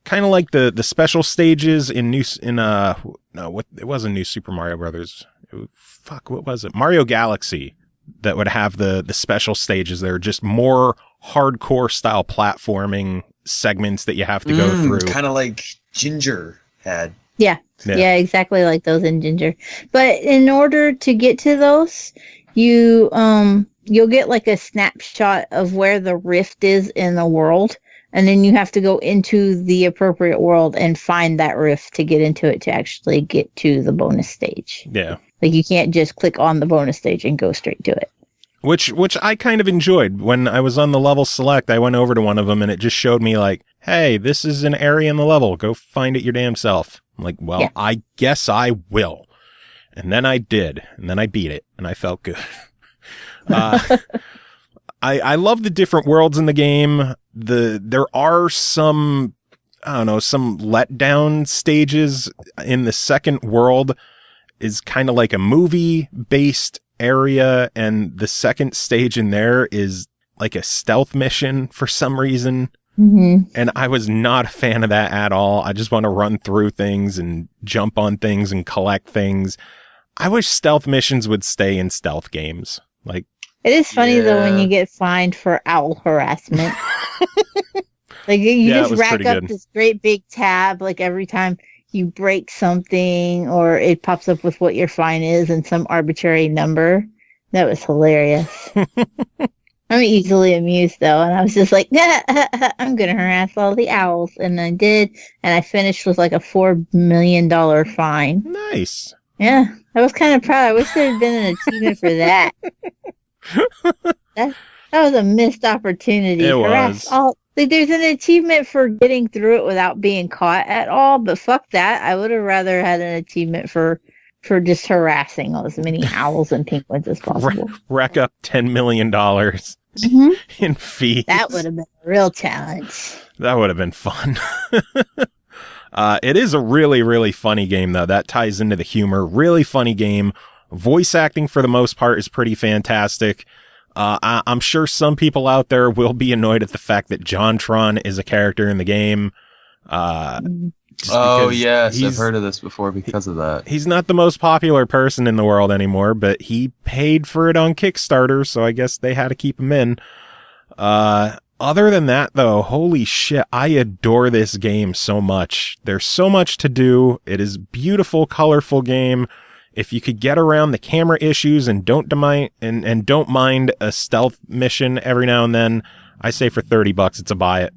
kind of like the special stages it wasn't New Super Mario Brothers. What was it? Mario Galaxy, that would have the special stages. They're just more hardcore style platforming segments that you have to go through. Kind of like Ginger had. Yeah, exactly like those in Ginger. But in order to get to those, you'll get like a snapshot of where the rift is in the world, and then you have to go into the appropriate world and find that rift to get into it to actually get to the bonus stage. Yeah. Like you can't just click on the bonus stage and go straight to it. Which I kind of enjoyed. When I was on the level select, I went over to one of them and it just showed me like, hey, this is an area in the level. Go find it your damn self. I'm like, well, yeah. I guess I will. And then I did. And then I beat it. And I felt good. I love the different worlds in the game. There are some letdown stages. In the second world is kind of like a movie-based area, and the second stage in there is like a stealth mission for some reason. Mm-hmm. And I was not a fan of that at all. I just want to run through things and jump on things and collect things. I wish stealth missions would stay in stealth games. Like, it is funny though when you get fined for owl harassment. Like you just rack up this great big tab like every time you break something, or it pops up with what your fine is and some arbitrary number. That was hilarious. I'm easily amused though, and I was just like, I'm gonna harass all the owls, and I did, and I finished with like a $4 million fine. Nice. Yeah, I was kind of proud. I wish there had been an achievement for that. That was a missed opportunity. It was. There's an achievement for getting through it without being caught at all, but fuck that. I would have rather had an achievement for just harassing as many owls and penguins as possible. Rack up $10 million in fees. That would have been a real challenge. That would have been fun. It is a really, really funny game, though. That ties into the humor. Really funny game. Voice acting, for the most part, is pretty fantastic. I'm sure some people out there will be annoyed at the fact that JonTron is a character in the game. Oh, yes. I've heard of this before because of that. He's not the most popular person in the world anymore, but he paid for it on Kickstarter, so I guess they had to keep him in. Other than that, though, holy shit, I adore this game so much. There's so much to do. It is a beautiful, colorful game. If you could get around the camera issues and don't mind a stealth mission every now and then, I say for $30, it's a buy it.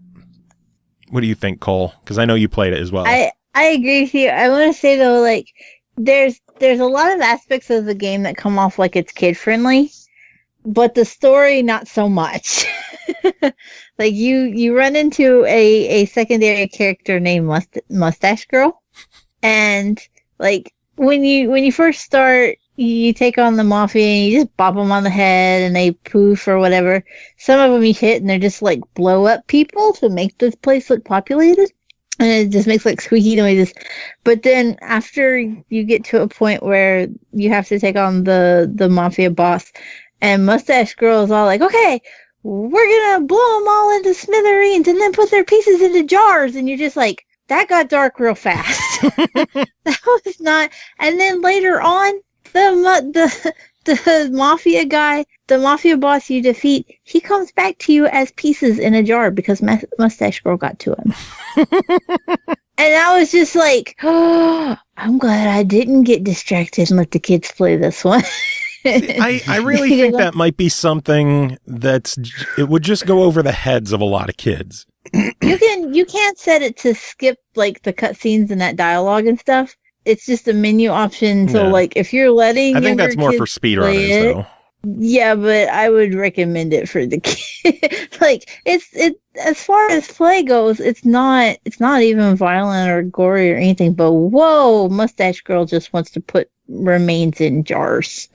What do you think, Cole? Because I know you played it as well. I agree with you. I want to say though, like there's a lot of aspects of the game that come off like it's kid friendly, but the story not so much. Like you run into a secondary character named Mustache Girl, and like when you first start, you take on the mafia and you just bop them on the head and they poof or whatever. Some of them you hit and they're just like blow up people to make this place look populated. And it just makes like squeaky noises. But then after you get to a point where you have to take on the mafia boss, and Mustache Girl is all like, okay, we're going to blow them all into smithereens and then put their pieces into jars. And you're just like, that got dark real fast. That was not. And then later on, the mafia guy, the mafia boss you defeat, he comes back to you as pieces in a jar because Mustache Girl got to him. And I was just like, oh, I'm glad I didn't get distracted and let the kids play this one. I really think that might be something it would just go over the heads of a lot of kids. You can't set it to skip like the cutscenes and that dialogue and stuff. It's just a menu option. So like if you're letting I think that's more for speedrunners though. Yeah, but I would recommend it for the kids. Like it's as far as play goes, it's not even violent or gory or anything, but whoa, Mustache Girl just wants to put remains in jars.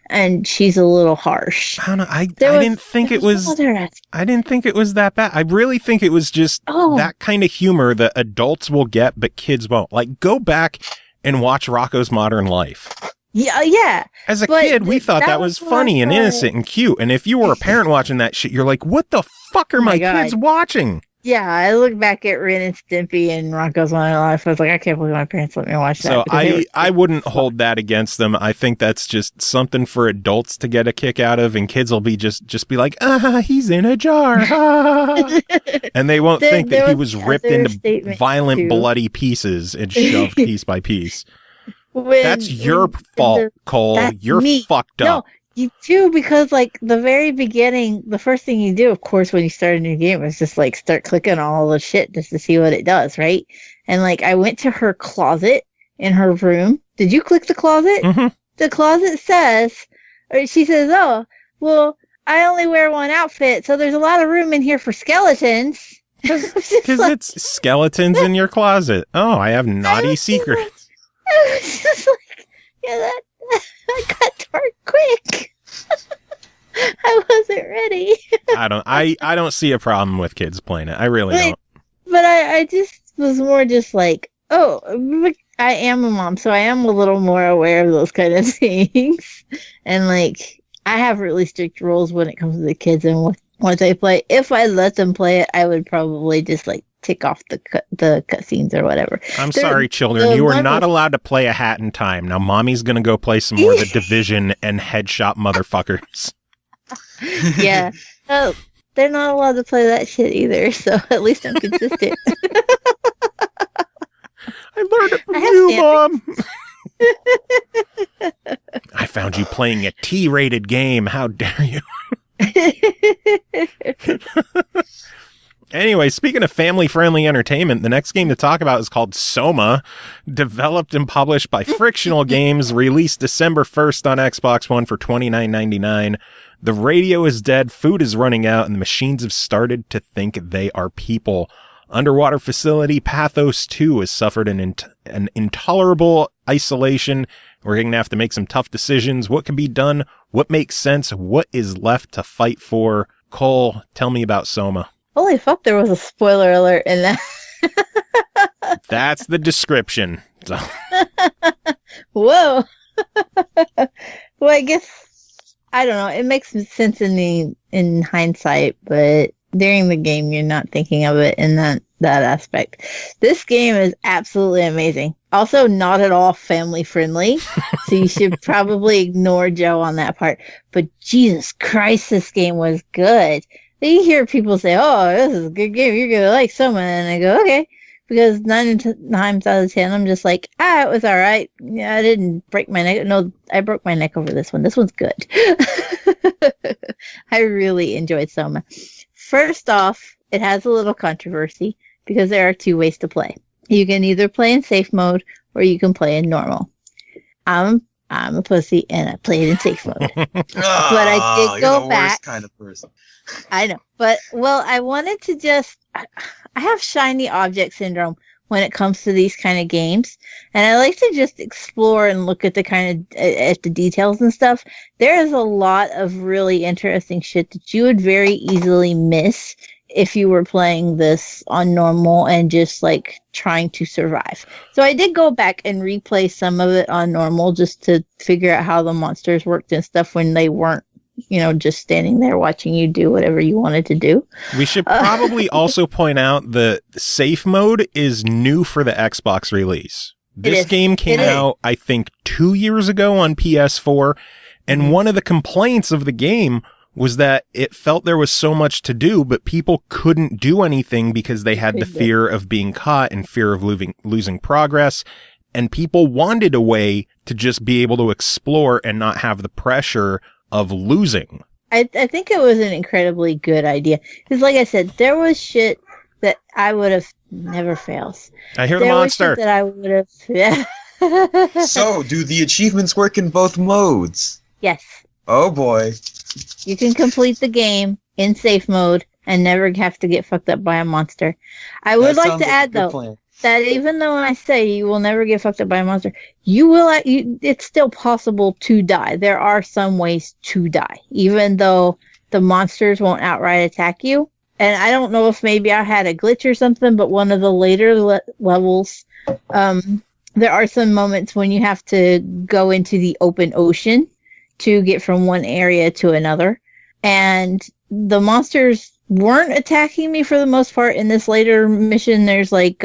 And she's a little harsh. I don't know. I didn't think it was that bad. I really think it was just that kind of humor that adults will get, but kids won't. Like, go back and watch Rocko's Modern Life. Yeah. As a kid, we thought that was funny and innocent and cute. And if you were a parent watching that shit, you're like, what the fuck are my kids watching? Yeah, I look back at Ren and Stimpy and Rocko's Modern Life. I was like, I can't believe my parents let me watch that. So I wouldn't hold that against them. I think that's just something for adults to get a kick out of, and kids will be just be like, he's in a jar. And they won't think that he was ripped into violent, bloody pieces and shoved piece by piece. That's your fault, Cole. You're fucked up. No, you too, because like the very beginning, the first thing you do, of course, when you start a new game is just like start clicking all the shit just to see what it does, right? And like I went to her closet in her room. Did you click the closet? Mm-hmm. The closet says, or she says, oh, well, I only wear one outfit, so there's a lot of room in here for skeletons. Because it's skeletons in your closet. Oh, I have naughty secrets. I was just like, yeah, I got dark quick. I wasn't ready. I don't see a problem with kids playing it. I really don't. But I just was more just like, oh, I am a mom, so I am a little more aware of those kind of things. And like, I have really strict rules when it comes to the kids and what they play. If I let them play it, I would probably just like tick off the cutscenes or whatever. I'm sorry, children. You are not allowed to play a Hat in Time. Now, mommy's going to go play some more of the Division and Headshot motherfuckers. Yeah. No, they're not allowed to play that shit either, so at least I'm consistent. I learned it from you, Mom. I found you playing a T-rated game. How dare you? Anyway, speaking of family-friendly entertainment, the next game to talk about is called SOMA, developed and published by Frictional Games, released December 1st on Xbox One for $29.99. The radio is dead, food is running out, and the machines have started to think they are people. Underwater facility Pathos 2 has suffered an intolerable isolation. We're going to have to make some tough decisions. What can be done? What makes sense? What is left to fight for? Cole, tell me about SOMA. Holy fuck, there was a spoiler alert in that. That's the description. So. Whoa. Well, I guess, I don't know. It makes sense in hindsight, but during the game, you're not thinking of it in that aspect. This game is absolutely amazing. Also, not at all family friendly, so you should probably ignore Joe on that part. But Jesus Christ, this game was good. You hear people say, "Oh, this is a good game. You're gonna like SOMA," and I go, "Okay," because 9 times out of 10, I'm just like, it was all right. Yeah, I didn't break my neck. No, I broke my neck over this one. This one's good. I really enjoyed SOMA. First off, it has a little controversy because there are 2 ways to play. You can either play in safe mode or you can play in normal. I'm a pussy and I played in safe mode. But I did go the back. Worst kind of person. I know. But, I wanted to I have shiny object syndrome when it comes to these kind of games. And I like to just explore and look at at the details and stuff. There is a lot of really interesting shit that you would very easily miss if you were playing this on normal and just like trying to survive. So I did go back and replay some of it on normal just to figure out how the monsters worked and stuff when they weren't, just standing there watching you do whatever you wanted to do. We should probably also point out the safe mode is new for the Xbox release. This game came out, I think, 2 years ago on PS4, and one of the complaints of the game was that it felt there was so much to do, but people couldn't do anything because they had the fear of being caught and fear of losing progress. And people wanted a way to just be able to explore and not have the pressure of losing. I think it was an incredibly good idea. Because like I said, there was shit that I would have never fails. I hear the monster. That I would have. Yeah. So, do the achievements work in both modes? Yes. Oh boy. You can complete the game in safe mode and never have to get fucked up by a monster. I would like to add, though, that even though I say you will never get fucked up by a monster, it's still possible to die. There are some ways to die, even though the monsters won't outright attack you. And I don't know if maybe I had a glitch or something, but one of the later levels, there are some moments when you have to go into the open ocean to get from one area to another. And the monsters weren't attacking me for the most part. In this later mission, there's like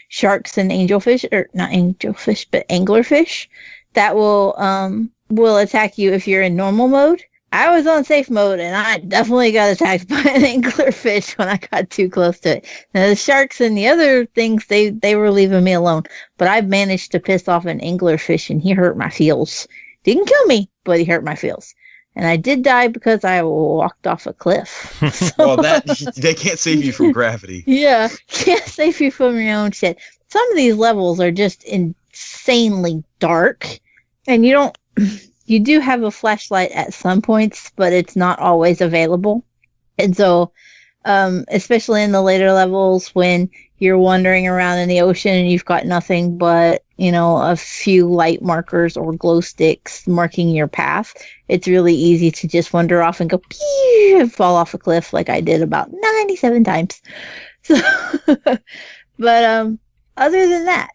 sharks and angelfish, or not angelfish, but anglerfish that will attack you if you're in normal mode. I was on safe mode, and I definitely got attacked by an anglerfish when I got too close to it. Now, the sharks and the other things, they were leaving me alone. But I managed to piss off an anglerfish, and he hurt my feels. Didn't kill me, but he hurt my feels. And I did die because I walked off a cliff. Well, they can't save you from gravity. Yeah, can't save you from your own shit. Some of these levels are just insanely dark, and you do have a flashlight at some points, but it's not always available. And so, especially in the later levels when you're wandering around in the ocean and you've got nothing but, a few light markers or glow sticks marking your path, it's really easy to just wander off and go pew, and fall off a cliff like I did about 97 times. So, but other than that,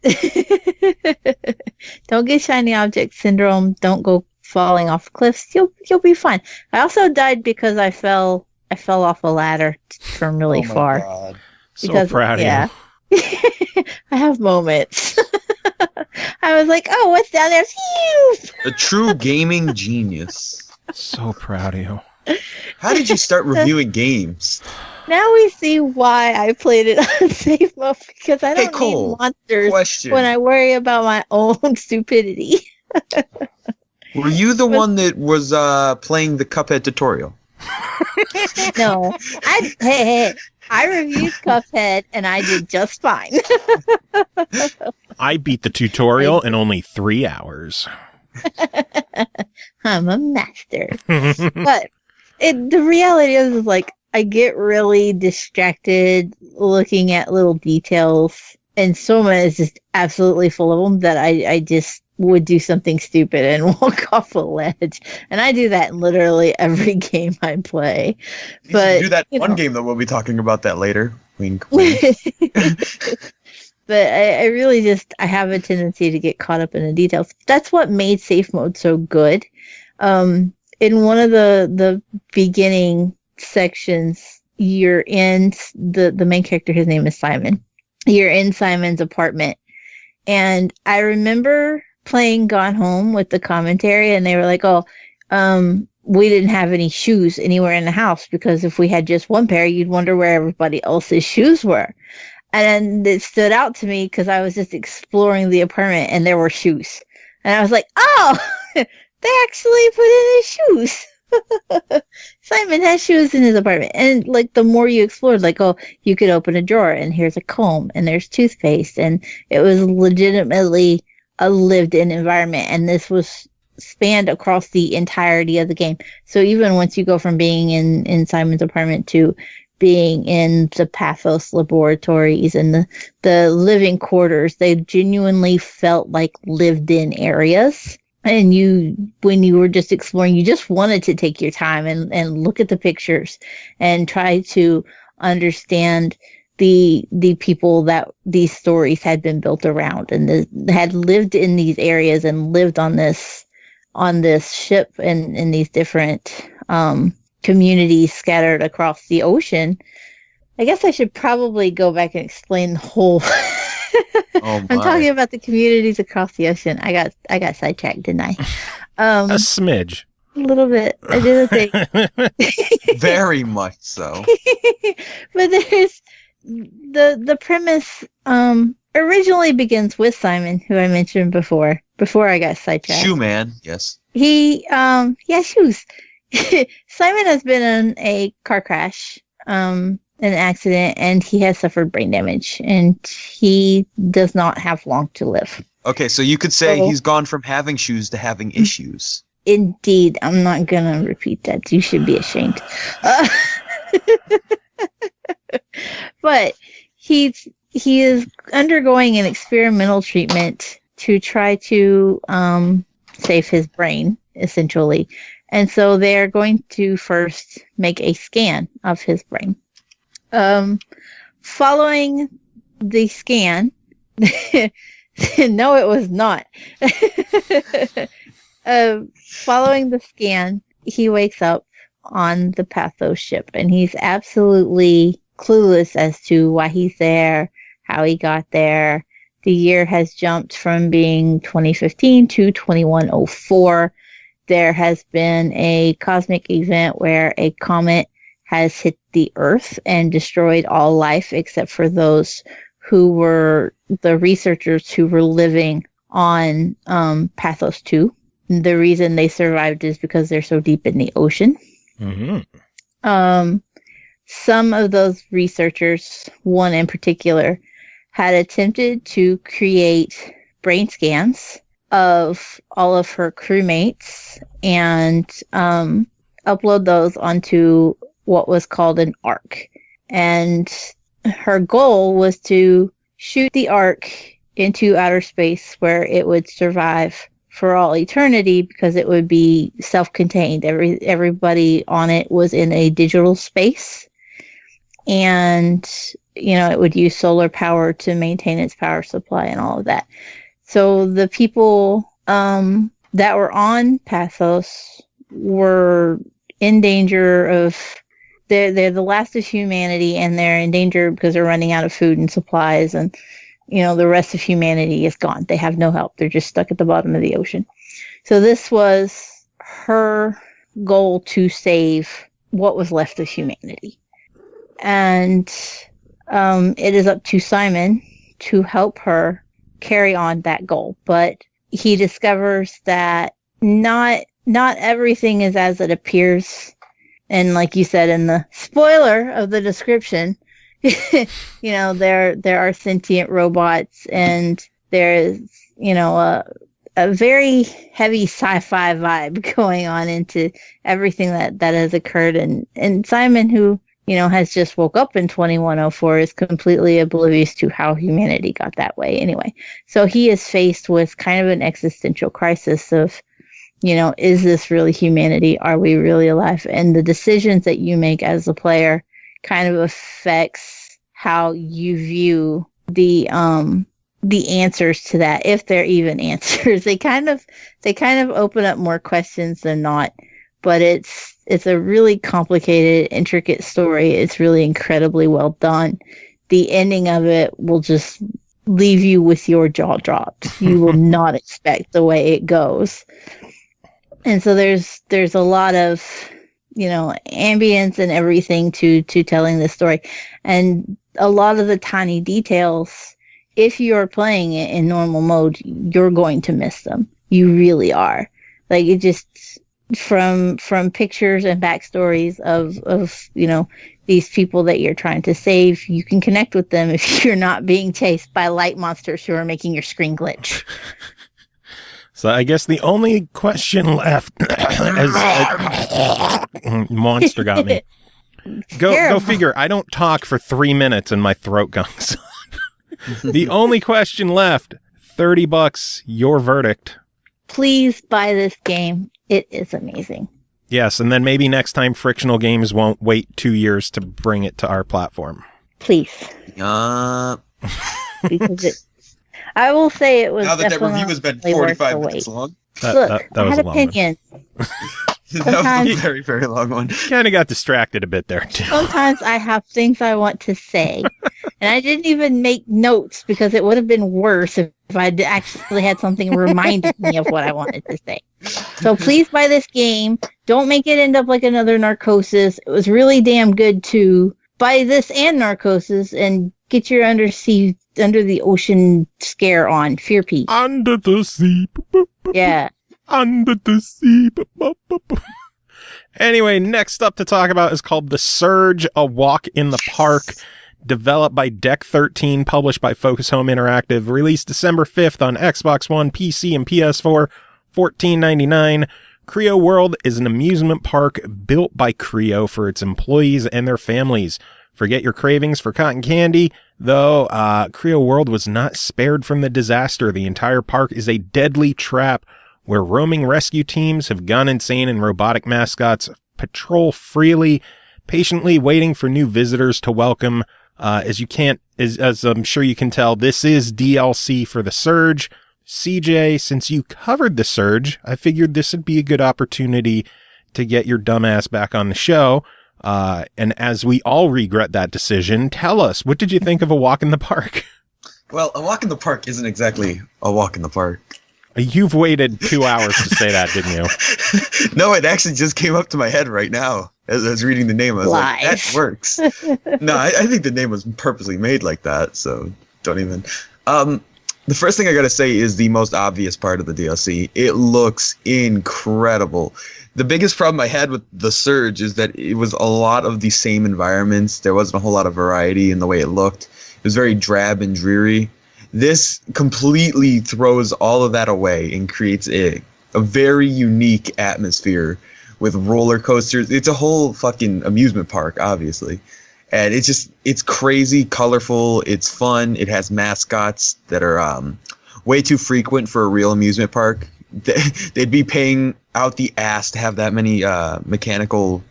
don't get shiny object syndrome. Don't go falling off cliffs. You'll be fine. I also died because I fell off a ladder from really far. God. So proud of you. I have moments. I was like, oh, what's down there? Phew! A true gaming genius. So proud of you. How did you start reviewing games? Now we see why I played it on safe mode, because I don't need monsters when I worry about my own stupidity. Were you the one that was playing the Cuphead tutorial? No, hey, I reviewed Cuphead and I did just fine. I beat the tutorial in only 3 hours. I'm a master. But the reality is like, I get really distracted looking at little details, and SOMA is just absolutely full of them that I just would do something stupid and walk off a ledge. And I do that in literally every game I play. But you do that one game that we'll be talking about that later. Wink, wink. But I really just, I have a tendency to get caught up in the details. That's what made safe mode so good. In one of the beginning sections, you're in the main character, his name is Simon. You're in Simon's apartment. And I remember playing Gone Home with the commentary, and they were like, we didn't have any shoes anywhere in the house, because if we had just one pair, you'd wonder where everybody else's shoes were. And it stood out to me because I was just exploring the apartment and there were shoes. And I was like, oh, they actually put in his shoes. Simon has shoes in his apartment. And like the more you explored, like, oh, you could open a drawer and here's a comb and there's toothpaste. And it was legitimately a lived in environment. And this was spanned across the entirety of the game. So even once you go from being in Simon's apartment to being in the Pathos laboratories and the living quarters, they genuinely felt like lived in areas. And when you were just exploring, you just wanted to take your time and look at the pictures and try to understand the people that these stories had been built around, and had lived in these areas and lived on this ship and in these different communities scattered across the ocean. I guess I should probably go back and explain the whole. I'm talking about the communities across the ocean. I got sidetracked, didn't I? A smidge. A little bit. I did a thing. Very much so. But there's the premise originally begins with Simon, who I mentioned before I got sidetracked. Shoe man, yes. He shoes. Simon has been in a car crash, an accident, and he has suffered brain damage, and he does not have long to live. Okay, so you could say he's gone from having shoes to having issues. Indeed. I'm not gonna repeat that. You should be ashamed. But he is undergoing an experimental treatment to try to save his brain, essentially. And so they're going to first make a scan of his brain. Following the scan, no, it was not. Following the scan, he wakes up on the Pathos ship, and he's absolutely clueless as to why he's there, how he got there. The year has jumped from being 2015 to 2104. There has been a cosmic event where a comet has hit the Earth and destroyed all life except for those who were the researchers who were living on Pathos 2. The reason they survived is because they're so deep in the ocean. Mm-hmm. Some of those researchers, one in particular, had attempted to create brain scans of all of her crewmates and upload those onto what was called an arc. And her goal was to shoot the arc into outer space where it would survive for all eternity, because it would be self-contained. Everybody on it was in a digital space, and it would use solar power to maintain its power supply and all of that. So the people that were on Pathos were in danger of, they're the last of humanity, and they're in danger because they're running out of food and supplies, and the rest of humanity is gone. They have no help. They're just stuck at the bottom of the ocean. So this was her goal, to save what was left of humanity. And it is up to Simon to help her carry on that goal. But he discovers that not everything is as it appears, And like you said in the spoiler of the description, there are sentient robots, and there is, a very heavy sci-fi vibe going on into everything that has occurred. And Simon, who, has just woke up in 2104, is completely oblivious to how humanity got that way anyway. So he is faced with kind of an existential crisis of, is this really humanity? Are we really alive? And the decisions that you make as a player kind of affects how you view the answers to that, if they're even answers. They kind of open up more questions than not, but it's a really complicated, intricate story. It's really incredibly well done. The ending of it will just leave you with your jaw dropped. You will not expect the way it goes. And so there's a lot of, ambience and everything to telling this story. And a lot of the tiny details, if you're playing it in normal mode, you're going to miss them. You really are. Like, it just, from pictures and backstories of these people that you're trying to save, you can connect with them if you're not being chased by light monsters who are making your screen glitch. So I guess the only question left monster got me. Go figure. I don't talk for 3 minutes and my throat gongs. The only question left, $30, your verdict. Please buy this game. It is amazing. Yes, and then maybe next time Frictional Games won't wait 2 years to bring it to our platform. Please. Because I will say it was now that review has been 45 minutes long. Look, I had opinions. That was a very, very long one. Kind of got distracted a bit there, too. Sometimes I have things I want to say. And I didn't even make notes because it would have been worse if I'd actually had something reminding me of what I wanted to say. So please buy this game. Don't make it end up like another Narcosis. It was really damn good to buy this and Narcosis and get your under the ocean scare on. Fear Peak. Under the sea. Yeah. Under the sea. Anyway, next up to talk about is called The Surge, A Walk in the Park. Developed by Deck 13, published by Focus Home Interactive, released December 5th on Xbox One, PC, and PS4, $14.99. Creo World is an amusement park built by Creo for its employees and their families. Forget your cravings for cotton candy, though Creo World was not spared from the disaster. The entire park is a deadly trap where roaming rescue teams have gone insane and robotic mascots patrol freely, patiently waiting for new visitors to welcome. As I'm sure you can tell, this is DLC for The Surge. CJ, since you covered The Surge, I figured this would be a good opportunity to get your dumbass back on the show. And as we all regret that decision, tell us, what did you think of A Walk in the Park? Well, A Walk in the Park isn't exactly a walk in the park. You've waited 2 hours to say that, didn't you? No, it actually just came up to my head right now as I was reading the name. I was like, that works. No, I think the name was purposely made like that, so don't even. The first thing I gotta say is the most obvious part of the DLC. It looks incredible. The biggest problem I had with The Surge is that it was a lot of the same environments. There wasn't a whole lot of variety in the way it looked. It was very drab and dreary. This completely throws all of that away and creates a very unique atmosphere with roller coasters. It's a whole fucking amusement park, obviously. And it's crazy, colorful, it's fun. It has mascots that are way too frequent for a real amusement park. They'd be paying out the ass to have that many mechanical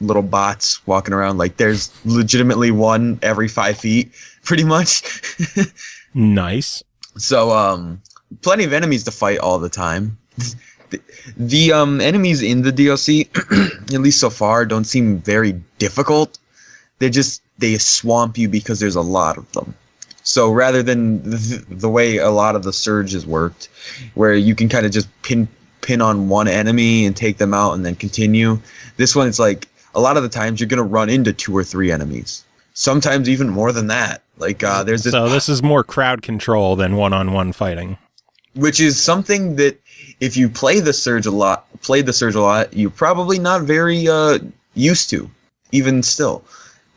little bots walking around. Like, there's legitimately one every 5 feet, pretty much. Nice. So, plenty of enemies to fight all the time. The enemies in the DLC, at least so far, don't seem very difficult. They swamp you because there's a lot of them. So rather than the way a lot of the Surge has worked, where you can kind of just pin on one enemy and take them out and then continue, this one, it's like a lot of the times you're going to run into 2 or 3 enemies. Sometimes even more than that. Like there's this. So this is more crowd control than one-on-one fighting. which is something that if you played the Surge a lot, you're probably not very used to, even still,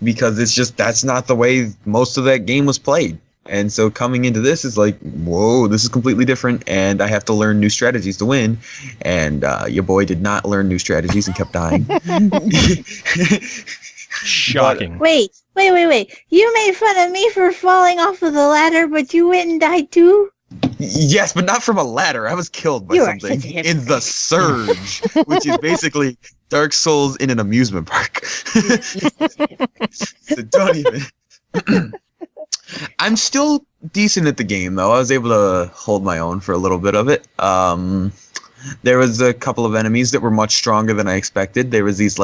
because that's not the way most of that game was played. And so coming into this is like, whoa, this is completely different, and I have to learn new strategies to win. And your boy did not learn new strategies and kept dying. Shocking. Wait. You made fun of me for falling off of the ladder, but you went and died too? Yes, but not from a ladder. I was killed by something in the Surge, which is basically Dark Souls in an amusement park. So don't even. I'm still decent at the game, though. I was able to hold my own for a little bit of it. There was a couple of enemies that were much stronger than I expected. There was these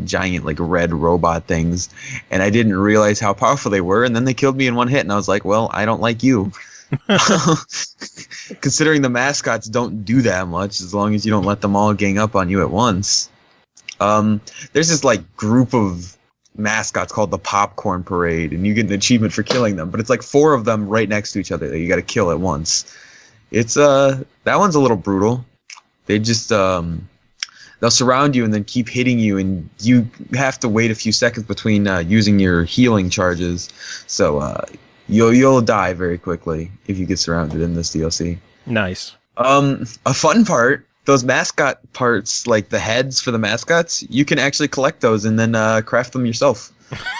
giant red robot things, and I didn't realize how powerful they were, and then they killed me in one hit, and I was like, well, I don't like you. Considering the mascots don't do that much, as long as you don't let them all gang up on you at once. There's this group of mascots called the Popcorn Parade, and you get an achievement for killing them, but it's 4 of them right next to each other that you got to kill at once. It's that one's a little brutal. They just they'll surround you and then keep hitting you, and you have to wait a few seconds between using your healing charges. So you'll die very quickly if you get surrounded in this DLC. Nice. A fun part, those mascot parts, like the heads for the mascots, you can actually collect those and then craft them yourself.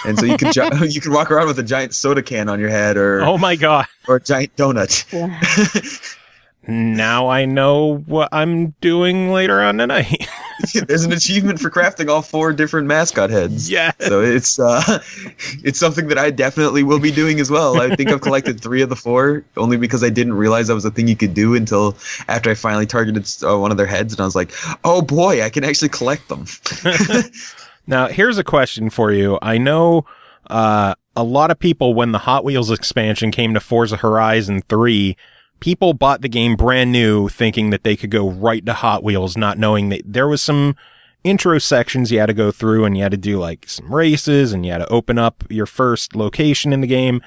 And so you can you can walk around with a giant soda can on your head, or oh my god, or a giant donut. Yeah. Now I know what I'm doing later on tonight. There's an achievement for crafting all 4 different mascot heads. Yeah. So it's something that I definitely will be doing as well. I think I've collected 3 of the 4, only because I didn't realize that was a thing you could do until after I finally targeted one of their heads, and I was like, oh boy, I can actually collect them. Now, here's a question for you. I know a lot of people, when the Hot Wheels expansion came to Forza Horizon 3, people bought the game brand new thinking that they could go right to Hot Wheels, not knowing that there was some intro sections you had to go through, and you had to do some races, and you had to open up your first location in the game.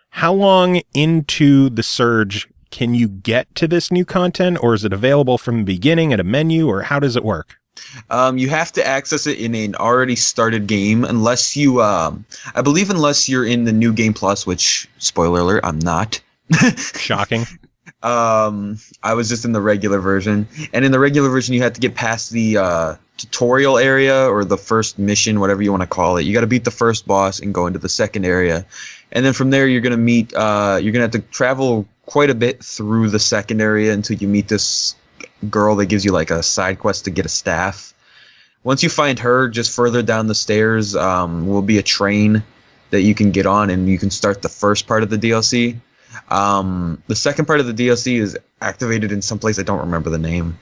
How long into the Surge can you get to this new content, or is it available from the beginning at a menu, or how does it work? You have to access it in an already started game, unless you, I believe unless you're in the New Game Plus, which, spoiler alert, I'm not. Shocking. I was just in the regular version, and in the regular version you had to get past the tutorial area, or the first mission, whatever you want to call it. You got to beat the first boss and go into the second area, and then from there you're gonna meet you're gonna have to travel quite a bit through the second area until you meet this girl that gives you a side quest to get a staff. Once you find her, just further down the stairs will be a train that you can get on, and you can start the first part of the DLC. The second part of the DLC is activated in some place I don't remember the name,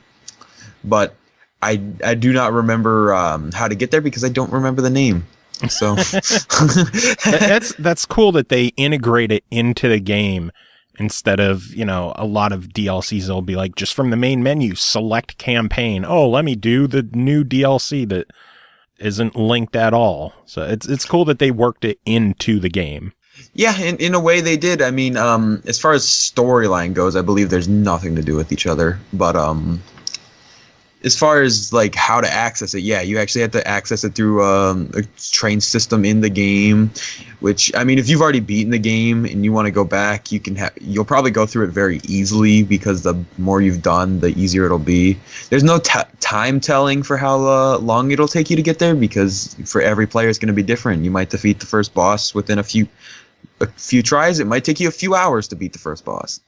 but I do not remember how to get there because I don't remember the name. So that's cool that they integrate it into the game instead of, a lot of DLCs will be just from the main menu, select campaign. Oh, let me do the new DLC that isn't linked at all. So it's cool that they worked it into the game. Yeah, in a way they did. I mean, as far as storyline goes, I believe there's nothing to do with each other. But as far as how to access it, yeah, you actually have to access it through a train system in the game. Which, I mean, if you've already beaten the game and you want to go back, you'll probably go through it very easily, because the more you've done, the easier it'll be. There's no time telling for how long it'll take you to get there, because for every player it's going to be different. You might defeat the first boss within a few tries. It might take you a few hours to beat the first boss.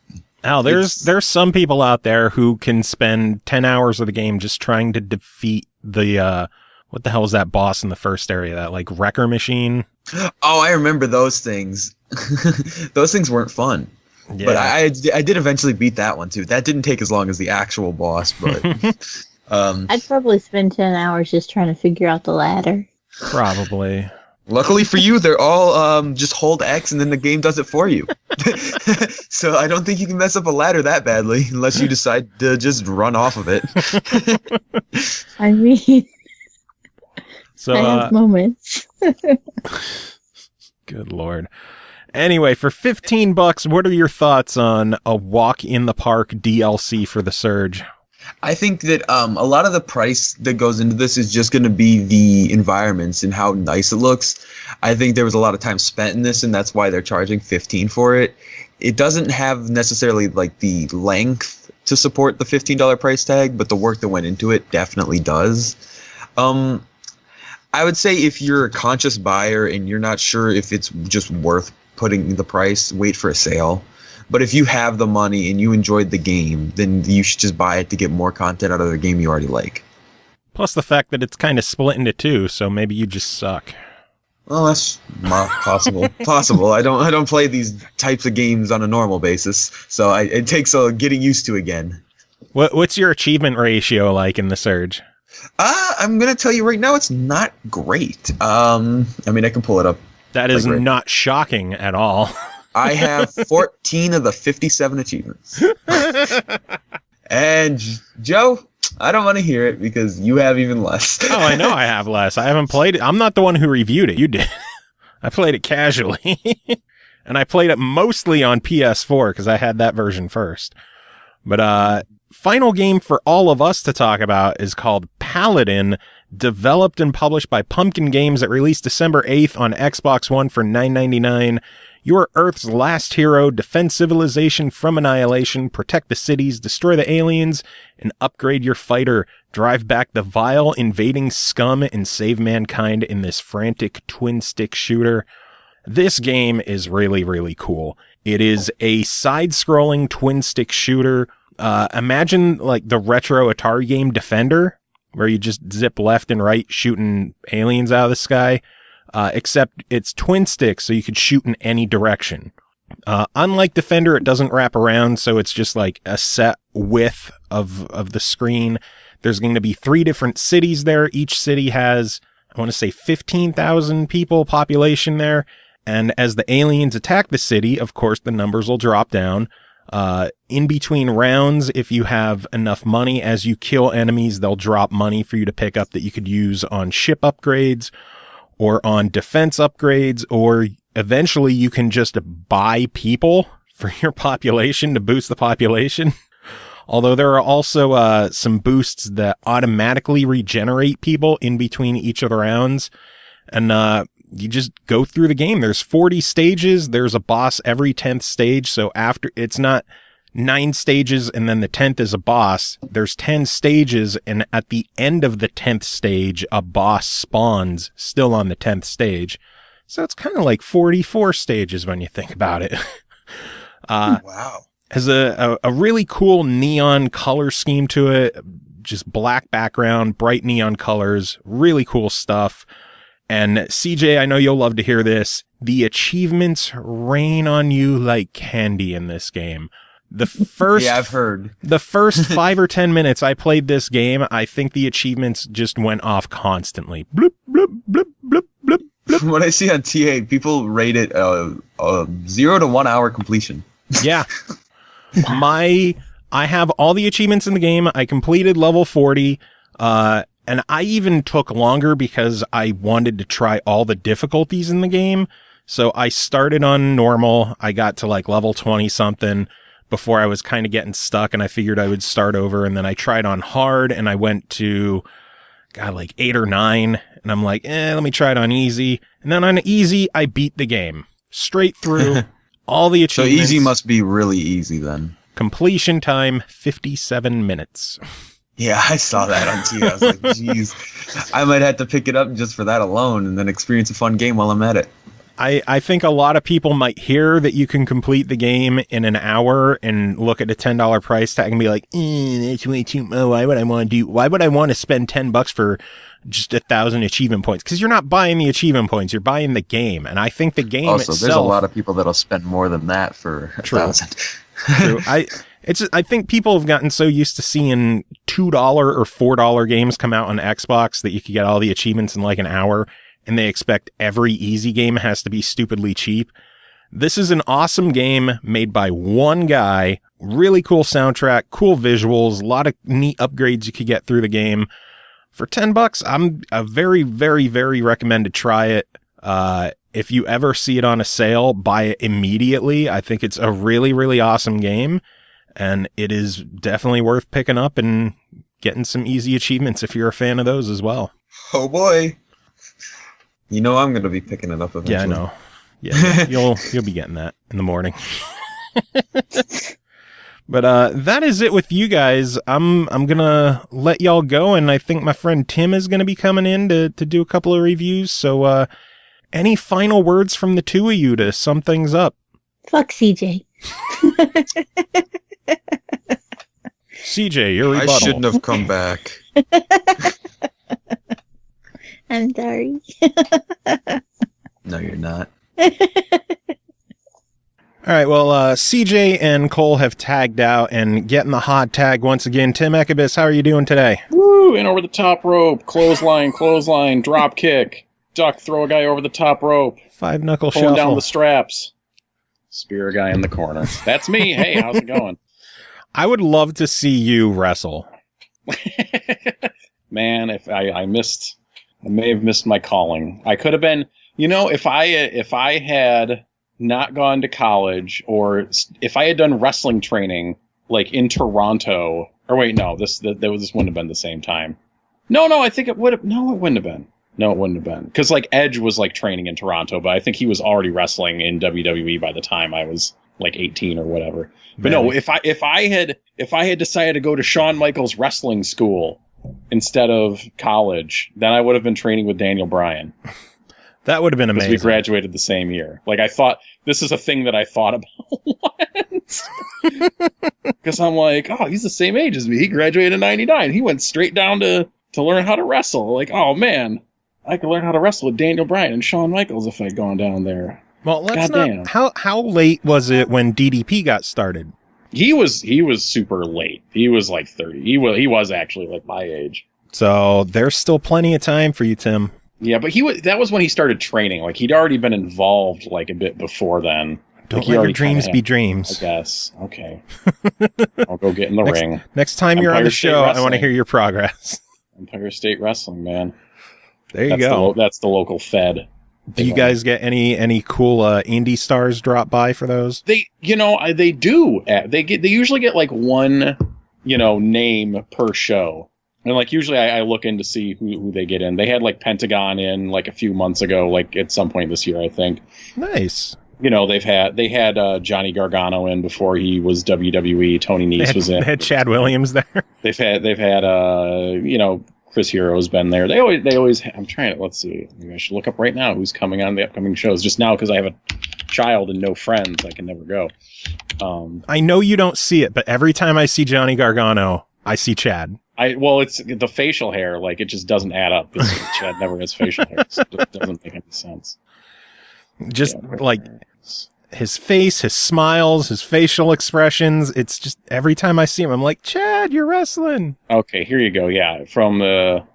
Al, there's some people out there who can spend 10 hours of the game just trying to defeat the what the hell is that boss in the first area, that wrecker machine? Oh, I remember those things. Those things weren't fun. Yeah. But I did eventually beat that one too. That didn't take as long as the actual boss, but I'd probably spend 10 hours just trying to figure out the ladder. Probably. Luckily for you, they're all just hold X and then the game does it for you. So I don't think you can mess up a ladder that badly unless you decide to just run off of it. I mean, so I have moments. Good Lord. Anyway, for $15, what are your thoughts on a Walk in the Park DLC for the Surge? I think that a lot of the price that goes into this is just going to be the environments and how nice it looks. I think there was a lot of time spent in this, and that's why they're charging $15 for it. It doesn't have necessarily like the length to support the $15 price tag, but the work that went into it definitely does. I would say if you're a conscious buyer and you're not sure if it's just worth putting the price, wait for a sale. But if you have the money and you enjoyed the game, then you should just buy it to get more content out of the game you already like. Plus the fact that it's kind of split into two, so maybe you just suck. Well, that's possible. Possible. I don't play these types of games on a normal basis, so it takes a getting used to again. What's your achievement ratio like in the Surge? I'm gonna tell you right now, it's not great. I mean, I can pull it up. That is not shocking at all. I have 14 of the 57 achievements. And Joe, I don't want to hear it because you have even less. Oh, I know I have less. I haven't played it. I'm not the one who reviewed it. You did. I played it casually. And I played it mostly on PS4 because I had that version first. But final game for all of us to talk about is called Paladin, developed and published by Pumpkin Games. It released December 8th on Xbox One for $9.99. You are Earth's last hero. Defend civilization from annihilation, protect the cities, destroy the aliens, and upgrade your fighter. Drive back the vile invading scum and save mankind in this frantic twin-stick shooter. This game is really, really cool. It is a side-scrolling twin-stick shooter. Imagine like the retro Atari game Defender, where you just zip left and right shooting aliens out of the sky. Except it's twin sticks, so you could shoot in any direction. Unlike Defender, it doesn't wrap around, so it's just like a set width of the screen. There's going to be 3 different cities there. Each city has, I want to say, 15,000 people population there. And as the aliens attack the city, of course, the numbers will drop down. In between rounds, if you have enough money, as you kill enemies, they'll drop money for you to pick up that you could use on ship upgrades, or on defense upgrades, or eventually you can just buy people for your population to boost the population. Although there are also some boosts that automatically regenerate people in between each of the rounds. And you just go through the game. There's 40 stages. There's a boss every 10th stage. So after, it's not 9 stages and then the 10th is a boss. There's 10 stages, and at the end of the 10th stage, a boss spawns still on the 10th stage. So it's kind of like 44 stages when you think about it. Wow. Has a really cool neon color scheme to it. Just black background, bright neon colors, really cool stuff. And CJ, I know you'll love to hear this. The achievements rain on you like candy in this game. The first, yeah, I've heard. The first 5 or 10 minutes I played this game, I think the achievements just went off constantly. Bloop, bloop, bloop, bloop, bloop, bloop. From what I see on T8, people rate it 0 to 1 hour completion. Yeah. I have all the achievements in the game. I completed level 40. And I even took longer because I wanted to try all the difficulties in the game. So I started on normal. I got to like level 20 something before I was kind of getting stuck, and I figured I would start over. And then I tried on hard, and I went to, like 8 or 9. And I'm like, let me try it on easy. And then on easy, I beat the game straight through. All the achievements. So easy must be really easy then. Completion time, 57 minutes. Yeah, I saw that on TV. I was like, geez, I might have to pick it up just for that alone and then experience a fun game while I'm at it. I think a lot of people might hear that you can complete the game in an hour and look at a $10 price tag and be like, that's way too much. Why would I want to spend $10 for just 1,000 achievement points? Because you're not buying the achievement points, you're buying the game. And I think the game also, itself. There's a lot of people that'll spend more than that for 1,000. True. I think people have gotten so used to seeing $2 or $4 games come out on Xbox that you could get all the achievements in like an hour, and they expect every easy game has to be stupidly cheap. This is an awesome game made by one guy, really cool soundtrack, cool visuals, a lot of neat upgrades you could get through the game. For $10, I'm a very, very, very recommend to try it. If you ever see it on a sale, buy it immediately. I think it's a really, really awesome game, and it is definitely worth picking up and getting some easy achievements if you're a fan of those as well. Oh boy. You know I'm going to be picking it up eventually. Yeah, I know. Yeah, you'll be getting that in the morning. But that is it with you guys. I'm gonna let y'all go, and I think my friend Tim is gonna be coming in to do a couple of reviews. So any final words from the two of you to sum things up? Fuck CJ. CJ, your rebuttal. I shouldn't have come back. I'm sorry. No, you're not. All right, well, CJ and Cole have tagged out and getting the hot tag once again. Tim Ekabis, how are you doing today? Woo! In over the top rope, clothesline, drop kick, duck, throw a guy over the top rope, 5-knuckle pulling shuffle. down the straps, spear a guy in the corner. That's me. Hey, how's it going? I would love to see you wrestle. Man, if I may have missed my calling. I could have been, if I had not gone to college, or if I had done wrestling training like in Toronto, or wait, no, this wouldn't have been the same time. No, I think it would have. No, it wouldn't have been. No, it wouldn't have been, because like Edge was like training in Toronto, but I think he was already wrestling in WWE by the time I was like 18 or whatever. But no, if I had decided to go to Shawn Michaels wrestling school instead of college, then I would have been training with Daniel Bryan. That would have been amazing. We graduated the same year. Like, I thought, this is a thing that I thought about once. Because I'm like, oh, he's the same age as me. He graduated in 99. He went straight down to learn how to wrestle. Like, oh, man, I could learn how to wrestle with Daniel Bryan and Shawn Michaels if I'd gone down there. Well, let's not. How late was it when DDP got started? He was super late. He was like 30. He was actually like my age. So there's still plenty of time for you, Tim. Yeah, but that was when he started training. Like, he'd already been involved like a bit before then. Don't let your dreams be dreams. I guess. Okay. I'll go get in the ring. Next time you're on the show, I want to hear your progress. Empire State Wrestling, man. There you go. That's the local Fed. Do you guys get any cool indie stars drop by for those? They do. They usually get like one, name per show. And like usually I look in to see who they get in. They had like Pentagon in like a few months ago, like at some point this year, I think. Nice. They had Johnny Gargano in before he was WWE. Tony Nese was in. They had Chad Williams there. They've had Chris Hero's been there. They always. I'm trying to. Let's see. Maybe I should look up right now who's coming on the upcoming shows. Just now because I have a child and no friends, I can never go. I know you don't see it, but every time I see Johnny Gargano, I see Chad. It's the facial hair. Like, it just doesn't add up. Chad never has facial hair. So it doesn't make any sense. Just like his face, his smiles, his facial expressions. It's just every time I see him, I'm like, Chad, you're wrestling. Okay, here you go. Yeah, from a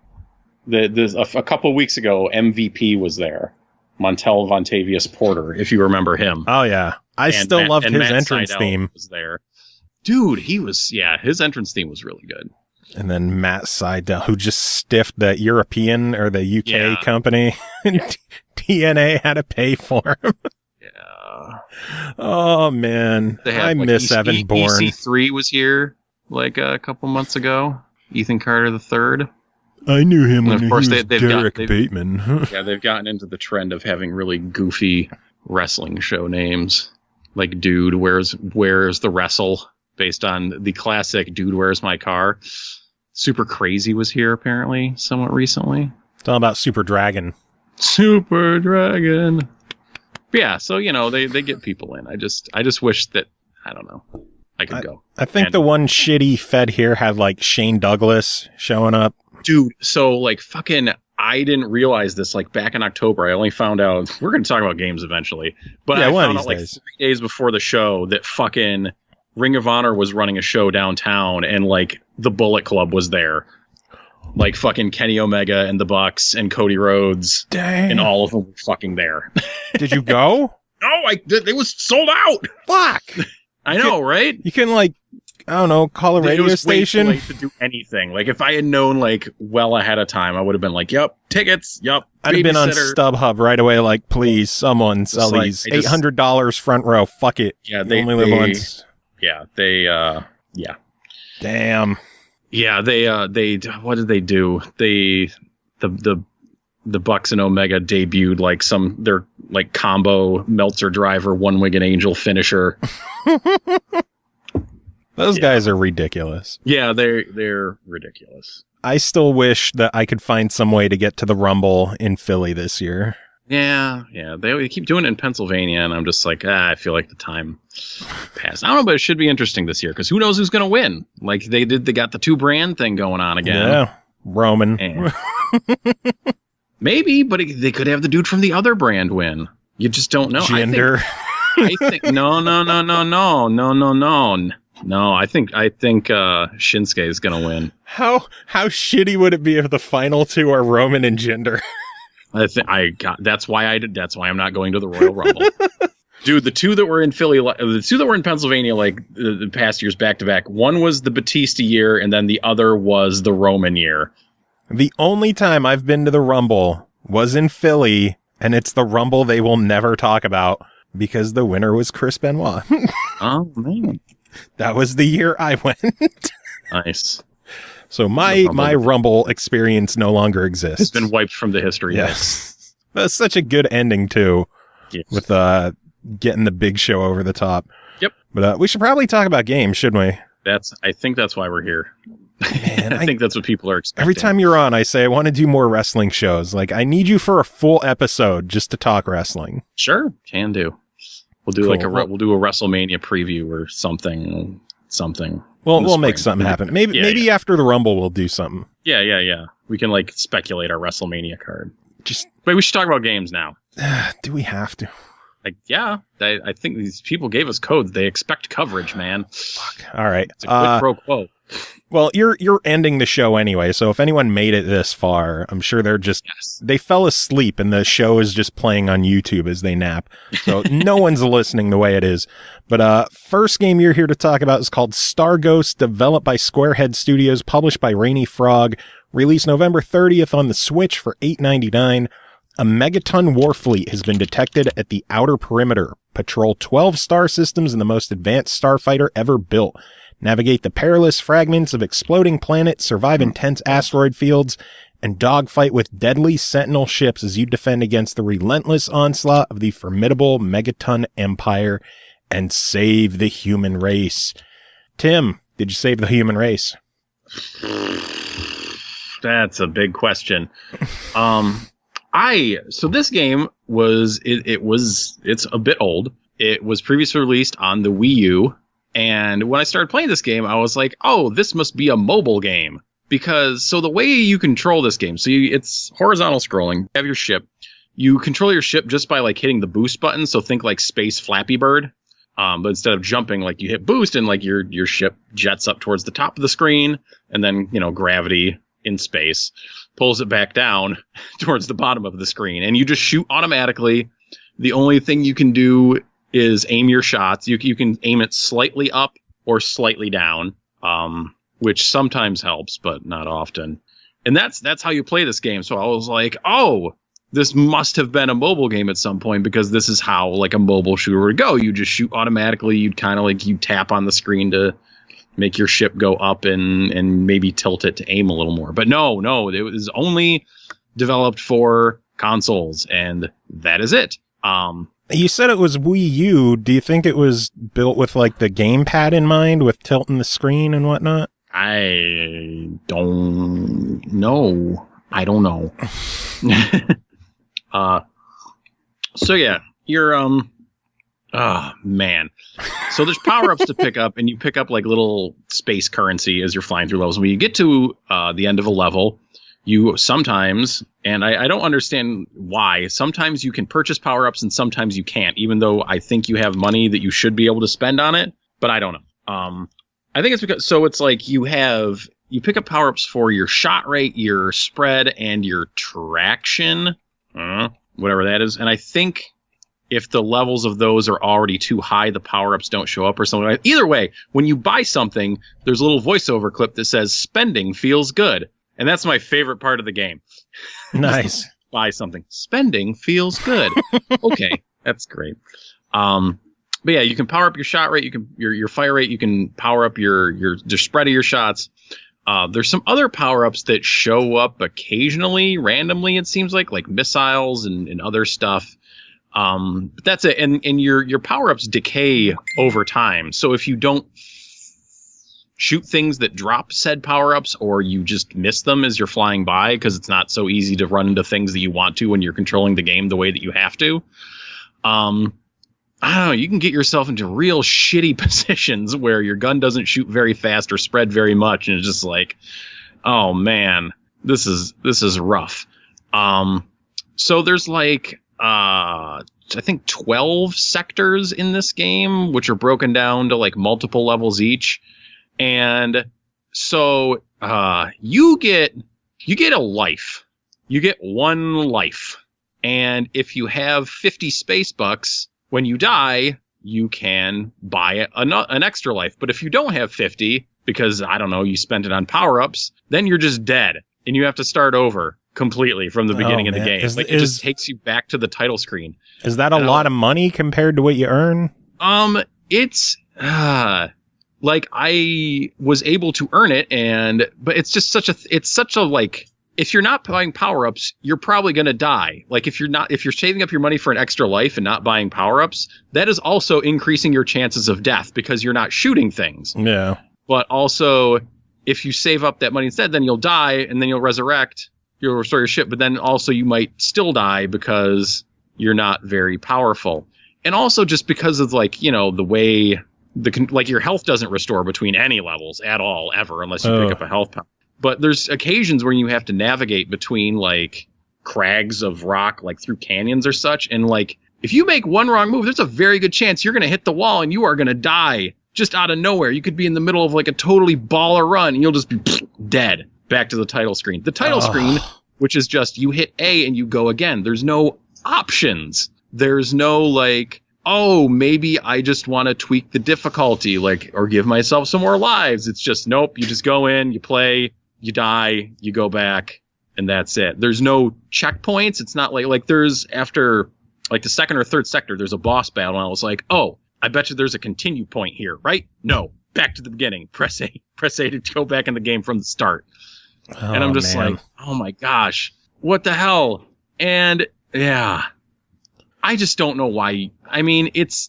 couple of weeks ago, MVP was there. Montel Vontavious Porter, if you remember him. Oh yeah, I still loved his entrance theme. Was there, dude? His entrance theme was really good. And then Matt Seidel, who just stiffed the European or the UK company, and TNA had to pay for him. Yeah. Oh man, I miss Evan Bourne. EC3 was here like a couple months ago. Ethan Carter III. I knew him when of course he was Derek Bateman. Yeah, they've gotten into the trend of having really goofy wrestling show names, like Dude, where's the wrestle, based on the classic Dude, Where's My Car. Super Crazy was here apparently somewhat recently. It's all about Super Dragon. Super Dragon. Yeah, so they get people in. I just wish that I don't know. I could go. I think the one shitty Fed here had like Shane Douglas showing up. Dude, so like fucking I didn't realize this like back in October. I only found out we're gonna talk about games eventually. But I found out like 3 days before the show that fucking Ring of Honor was running a show downtown and like the Bullet Club was there. Like fucking Kenny Omega and the Bucks and Cody Rhodes. Dang. And all of them were fucking there. Did you go? No, it was sold out. Fuck. I know, right? You can like I don't know, call a radio station. Way too late to do anything. Like if I had known like well ahead of time, I would have been like, "Yep, tickets. Yep." I'd have been on StubHub right away. Like, please, someone sell these. $800 front row. Fuck it. Yeah, they only live once. Yeah, they. Yeah. Damn. Yeah, they. What did they do? The Bucks and Omega debuted like their like combo Meltzer driver, one winged angel finisher. Those guys are ridiculous. Yeah, they're ridiculous. I still wish that I could find some way to get to the Rumble in Philly this year. Yeah. They keep doing it in Pennsylvania, and I'm just like, I feel like the time passed. I don't know, but it should be interesting this year because who knows who's going to win? Like they got the 2-brand thing going on again. Yeah, Roman. And maybe, but they could have the dude from the other brand win. You just don't know. Gender. I think no. No, I think Shinsuke is going to win. How shitty would it be if the final two are Roman and Jinder? That's why I'm not going to the Royal Rumble. Dude, the two that were in Philly, the two that were in Pennsylvania, like the past years back to back, one was the Batista year and then the other was the Roman year. The only time I've been to the Rumble was in Philly, and it's the Rumble they will never talk about because the winner was Chris Benoit. Oh, man. That was the year I went. Nice. So my Rumble experience no longer exists. It's been wiped from the history. Yes. That's such a good ending, too, with getting the big show over the top. Yep. But we should probably talk about games, shouldn't we? I think that's why we're here. Man, I think that's what people are expecting. Every time you're on, I say, I want to do more wrestling shows. Like, I need you for a full episode just to talk wrestling. Sure. Can do. We'll do cool. We'll do a WrestleMania preview or something. We'll make something happen. Maybe after the Rumble we'll do something. Yeah. We can like speculate our WrestleMania card. But we should talk about games now. Do we have to? Like, yeah. I think these people gave us codes. They expect coverage, man. Fuck. All right. It's a quid pro quo. Well, you're ending the show anyway, so if anyone made it this far, I'm sure they're just they fell asleep and the show is just playing on YouTube as they nap. So no one's listening the way it is. But first game you're here to talk about is called Star Ghost, developed by Squarehead Studios, published by Rainy Frog, released November 30th on the Switch for $8.99. A megaton warfleet has been detected at the outer perimeter. Patrol 12 star systems and the most advanced starfighter ever built. Navigate the perilous fragments of exploding planets, survive intense asteroid fields, and dogfight with deadly sentinel ships as you defend against the relentless onslaught of the formidable Megaton Empire and save the human race. Tim, did you save the human race? That's a big question. So this game it's a bit old. It was previously released on the Wii U. And when I started playing this game, I was like, oh, this must be a mobile game. So the way you control this game, it's horizontal scrolling. You have your ship. You control your ship just by like hitting the boost button. So think like Space Flappy Bird. But instead of jumping, like you hit boost and like your ship jets up towards the top of the screen. And then, gravity in space pulls it back down towards the bottom of the screen. And you just shoot automatically. The only thing you can do is aim your shots. You can aim it slightly up or slightly down, which sometimes helps, but not often. And that's how you play this game. So I was like, oh, this must have been a mobile game at some point because this is how like a mobile shooter would go. You just shoot automatically. You'd kind of like you tap on the screen to make your ship go up and maybe tilt it to aim a little more. But no, it was only developed for consoles, and that is it. You said it was Wii U. Do you think it was built with like the gamepad in mind with tilting the screen and whatnot? I don't know. So yeah, you're oh man. So there's power-ups to pick up, and you pick up like little space currency as you're flying through levels. When you get to the end of a level, you sometimes, and I don't understand why, sometimes you can purchase power-ups and sometimes you can't, even though I think you have money that you should be able to spend on it, but I don't know. I think it's because, so it's like you pick up power-ups for your shot rate, your spread, and your traction, whatever that is. And I think if the levels of those are already too high, the power-ups don't show up or something like that. Either way, when you buy something, there's a little voiceover clip that says, spending feels good. And that's my favorite part of the game. Nice. Buy something. Spending feels good. Okay, that's great. But yeah, you can power up your shot rate, you can your fire rate, you can power up your spread of your shots. There's some other power-ups that show up occasionally, randomly, it seems like missiles and other stuff. But that's it. And your power-ups decay over time. So if you don't shoot things that drop said power-ups, or you just miss them as you're flying by, because it's not so easy to run into things that you want to when you're controlling the game the way that you have to. I don't know, you can get yourself into real shitty positions where your gun doesn't shoot very fast or spread very much, and it's just like, oh man, this is rough. So there's I think 12 sectors in this game, which are broken down to multiple levels each. And so you get a life. You get one life. And if you have 50 space bucks, when you die, you can buy an extra life. But if you don't have 50, because, I don't know, you spent it on power-ups, then you're just dead. And you have to start over completely from the beginning of the game. It just takes you back to the title screen. Is that a lot of money compared to what you earn? It's... I was able to earn it, but it's just such a if you're not buying power-ups, you're probably going to die. If you're saving up your money for an extra life and not buying power-ups, that is also increasing your chances of death because you're not shooting things. Yeah. But also, if you save up that money instead, then you'll die and then you'll resurrect, you'll restore your ship, but then also you might still die because you're not very powerful. And also just because of the way your health doesn't restore between any levels at all, ever, unless you pick up a health power. But there's occasions where you have to navigate between crags of rock, through canyons or such. And if you make one wrong move, there's a very good chance you're going to hit the wall and you are going to die just out of nowhere. You could be in the middle of a totally baller run and you'll just be dead back to the title screen. The title screen, which is just you hit A and you go again. There's no options. There's no oh, maybe I just want to tweak the difficulty, or give myself some more lives. It's just, nope, you just go in, you play, you die, you go back, and that's it. There's no checkpoints. It's not like there's after the second or third sector, there's a boss battle, and I was like, oh, I bet you there's a continue point here, right? No, back to the beginning. Press A to go back in the game from the start. Oh, and I'm just oh my gosh, what the hell? And yeah. I just don't know why. I mean, it's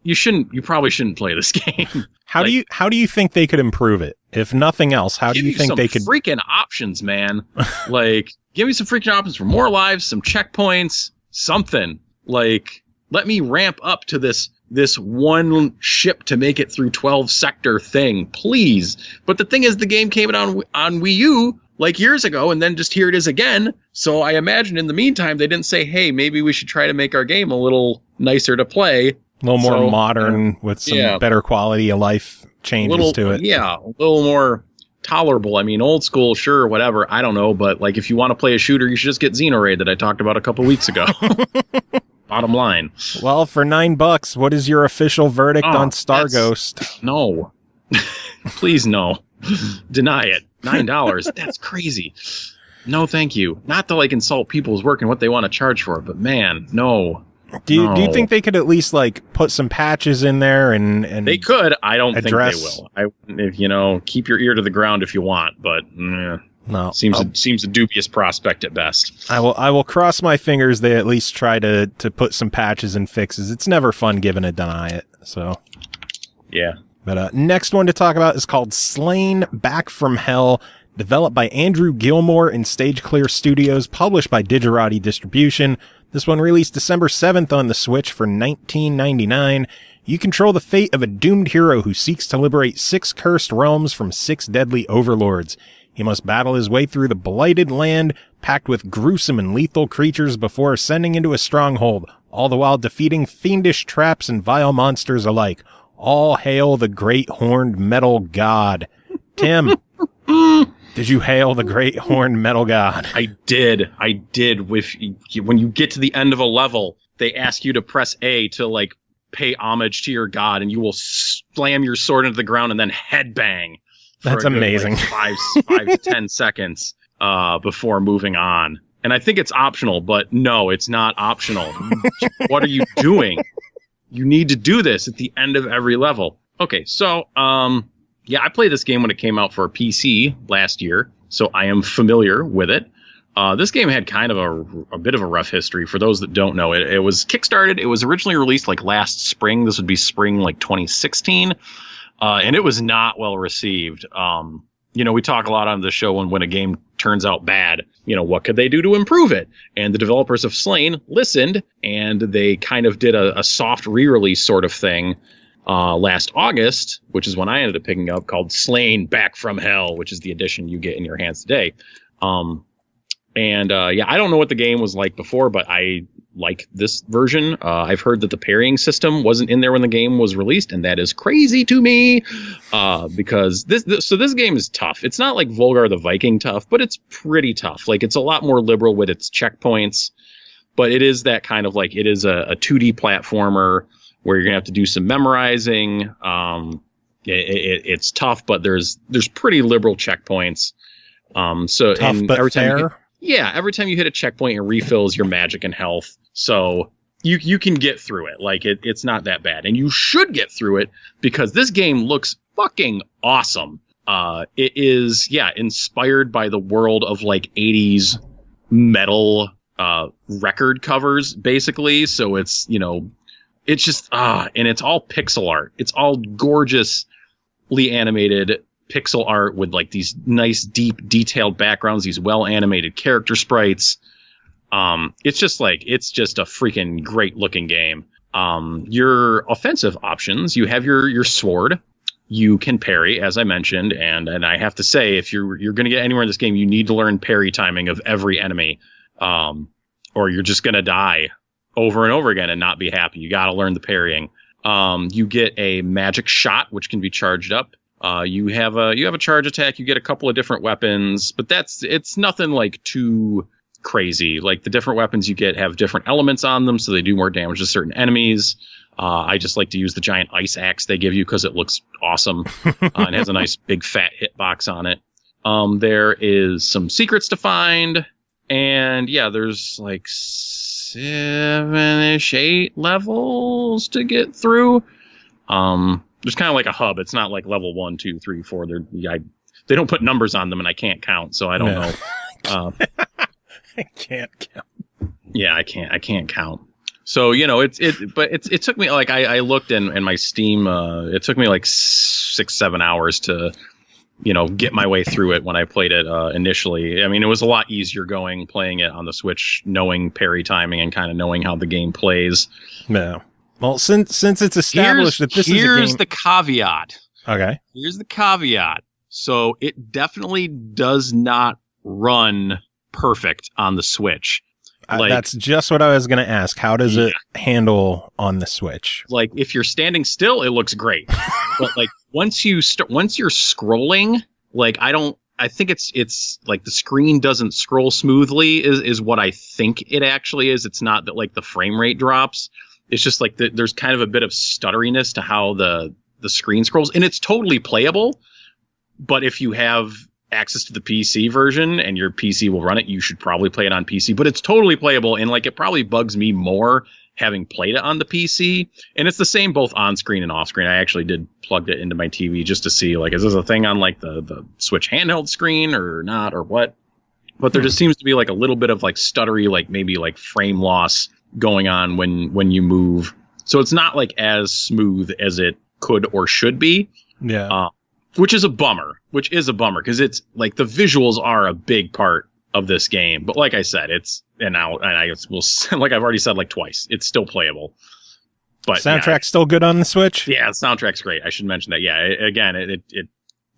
you probably shouldn't play this game. How do you think they could improve it? If nothing else, how do you think they could freaking options, man? Give me some freaking options for more lives, some checkpoints, something. Let me ramp up to this one ship to make it through 12 sector thing, please. But the thing is, the game came out on Wii U years ago, and then just here it is again. So I imagine in the meantime, they didn't say, hey, maybe we should try to make our game a little nicer to play. A little more modern with some better quality of life changes to it. Yeah, a little more tolerable. I mean, old school, sure, whatever. I don't know. But if you want to play a shooter, you should just get Xenoraid that I talked about a couple weeks ago. Bottom line. Well, for $9, what is your official verdict on Star Ghost? No. Please, no. Deny it. $9. That's crazy. No, thank you. Not to insult people's work and what they want to charge for, but man, no. Do you think they could at least put some patches in there and they could? I don't think they will. If keep your ear to the ground if you want, but no, seems a dubious prospect at best. I will cross my fingers they at least try to put some patches and fixes. It's never fun giving a deny it. So yeah. But next one to talk about is called Slain Back from Hell, developed by Andrew Gilmore in Stage Clear Studios, published by Digerati Distribution. This one released December 7th on the Switch for $19.99. You control the fate of a doomed hero who seeks to liberate 6 cursed realms from 6 deadly overlords. He must battle his way through the blighted land, packed with gruesome and lethal creatures before ascending into a stronghold, all the while defeating fiendish traps and vile monsters alike. All hail the great horned metal god. Tim, did you hail the great horned metal god? I did. When you get to the end of a level they ask you to press A to like pay homage to your god, and you will slam your sword into the ground and then headbang. That's amazing. Like 5 to 10 seconds before moving on. And I think it's optional, but no, it's not optional. What are you doing? You need to do this at the end of every level. Okay, so I played this game when it came out for PC last year, so I am familiar with it. This game had kind of a bit of a rough history. For those that don't know, it was kickstarted. It was originally released like last spring. This would be spring like 2016. And it was not well received. We talk a lot on the show when a game turns out bad, what could they do to improve it? And the developers of Slain listened, and they kind of did a soft re-release sort of thing last August, which is when I ended up picking up, called Slain Back from Hell, which is the edition you get in your hands today. I don't know what the game was like before, but I like this version. I've heard that the parrying system wasn't in there when the game was released, and that is crazy to me because this game is tough. It's not like Volgar the Viking tough, but it's pretty tough. Like, it's a lot more liberal with its checkpoints, but it is that kind of like, it is a 2D platformer where you're gonna have to do some memorizing. It's tough, but there's pretty liberal checkpoints. Tough, and but every time every time you hit a checkpoint, it refills your magic and health. So you can get through it. Like, it's not that bad. And you should get through it because this game looks fucking awesome. It is, inspired by the world of like 80s metal record covers, basically. So it's, it's just, and it's all pixel art. It's all gorgeously animated pixel art with like these nice, deep, detailed backgrounds, these well-animated character sprites. It's just a freaking great looking game. Your offensive options, you have your sword. You can parry, as I mentioned, and I have to say, if you're going to get anywhere in this game, you need to learn parry timing of every enemy, or you're just going to die over and over again and not be happy. You got to learn the parrying. You get a magic shot, which can be charged up. You have a charge attack. You get a couple of different weapons, but it's nothing like too crazy. Like, the different weapons you get have different elements on them, so they do more damage to certain enemies. I just like to use the giant ice axe they give you because it looks awesome and has a nice big fat hitbox on it. There is some secrets to find, and there's like 7-ish, 8 levels to get through. There's kind of like a hub. It's not like level 1, 2, 3, 4. They don't put numbers on them, and I can't count, so I don't know. I can't count. Yeah, I can't count. So, it took me, like, I looked in my Steam, it took me like 6-7 hours to, get my way through it when I played it initially. I mean, it was a lot easier playing it on the Switch, knowing parry timing and kind of knowing how the game plays. No. Well, since it's established that this is a game... Here's the caveat. Okay. Here's the caveat. So it definitely does not run perfect on the Switch. That's just what I was going to ask. How does it handle on the Switch? Like, if you're standing still, it looks great. But like, once you're scrolling, like, I think it's like the screen doesn't scroll smoothly is what I think it actually is. It's not that like the frame rate drops. It's just like there's kind of a bit of stutteriness to how the screen scrolls, and it's totally playable. But if you have access to the PC version and your PC will run it, you should probably play it on PC. But it's totally playable, and like, it probably bugs me more having played it on the PC. And it's the same both on screen and off screen. I actually did plug it into my TV just to see, like, is this a thing on like the Switch handheld screen or not, or what? But there just seems to be like a little bit of like stuttery, like maybe like frame loss going on when you move. So it's not like as smooth as it could or should be. Yeah. Which is a bummer because it's like the visuals are a big part of this game. But like I said, like I've already said like twice, it's still playable. But soundtrack's still good on the Switch. Yeah, the soundtrack's great. I should mention that. Yeah,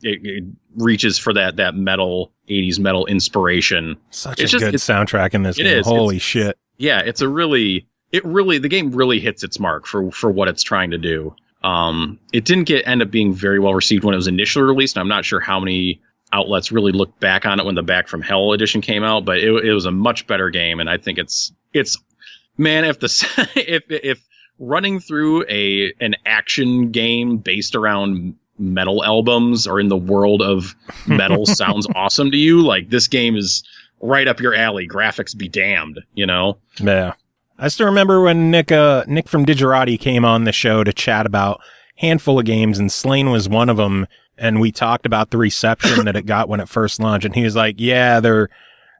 it reaches for that metal 80s metal inspiration. Such a good soundtrack in this game. Holy shit. Yeah, the game really hits its mark for what it's trying to do. It didn't end up being very well received when it was initially released. And I'm not sure how many outlets really looked back on it when the Back from Hell edition came out, but it was a much better game. And I think it's Man, if running through an action game based around metal albums or in the world of metal sounds awesome to you, like this game is right up your alley. Graphics be damned, you know? Yeah. I still remember when Nick from Digerati came on the show to chat about handful of games, and Slain was one of them, and we talked about the reception that it got when it first launched, and he was like, yeah, there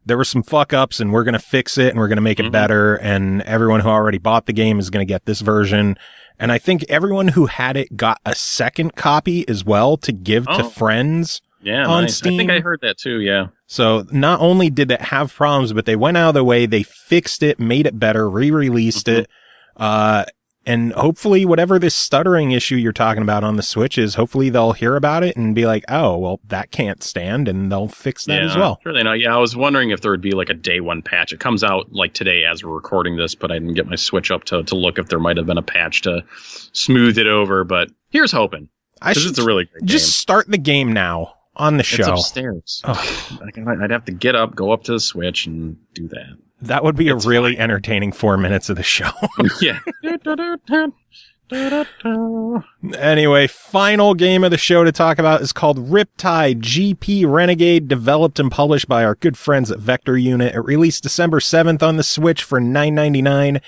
were some fuck ups, and we're going to fix it, and we're going to make it better, and everyone who already bought the game is going to get this version. And I think everyone who had it got a second copy as well to give to friends on Steam. I think I heard that too, yeah. So not only did it have problems, but they went out of their way, they fixed it, made it better, re-released it, and hopefully whatever this stuttering issue you're talking about on the Switch is, hopefully they'll hear about it and be like, oh, well, that can't stand, and they'll fix that as well. Sure they know. Yeah, I was wondering if there would be like a day one patch. It comes out like today as we're recording this, but I didn't get my Switch up to look if there might have been a patch to smooth it over, but here's hoping. Because it's a really great just game. Start the game now on the show. It's upstairs. Oh. I'd have to get up, go up to the Switch, and do that. That would be a really entertaining 4 minutes of the show. Yeah. Anyway, final game of the show to talk about is called Riptide GP Renegade, developed and published by our good friends at Vector Unit. It released December 7th on the Switch for $9.99.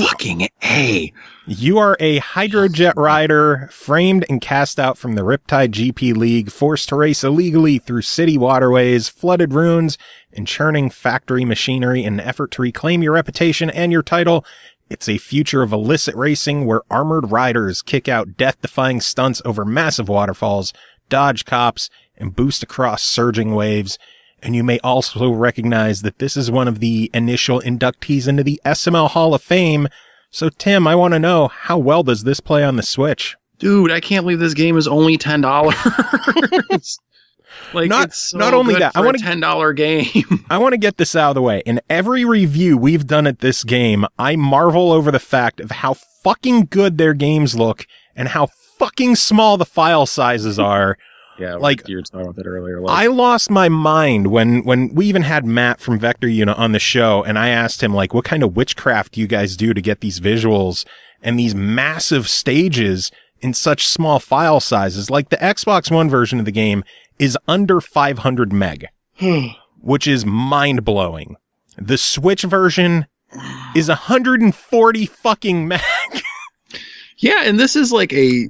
Fucking A. You are a hydrojet rider, framed and cast out from the Riptide GP League, forced to race illegally through city waterways, flooded ruins, and churning factory machinery in an effort to reclaim your reputation and your title. It's a future of illicit racing where armored riders kick out death-defying stunts over massive waterfalls, dodge cops, and boost across surging waves. And you may also recognize that this is one of the initial inductees into the SML Hall of Fame. So, Tim, I want to know, how well does this play on the Switch? Dude, I can't believe this game is only $10. Like, it's so not only good that, for a $10 game. I want to get this out of the way. In every review we've done at this game, I marvel over the fact of how fucking good their games look and how fucking small the file sizes are. Yeah, like you were talking about that earlier. I lost my mind when we even had Matt from Vector Unit on the show, and I asked him, like, what kind of witchcraft do you guys do to get these visuals and these massive stages in such small file sizes? Like, the Xbox One version of the game is under 500 meg, which is mind-blowing. The Switch version is 140 fucking meg. Yeah, and this is like a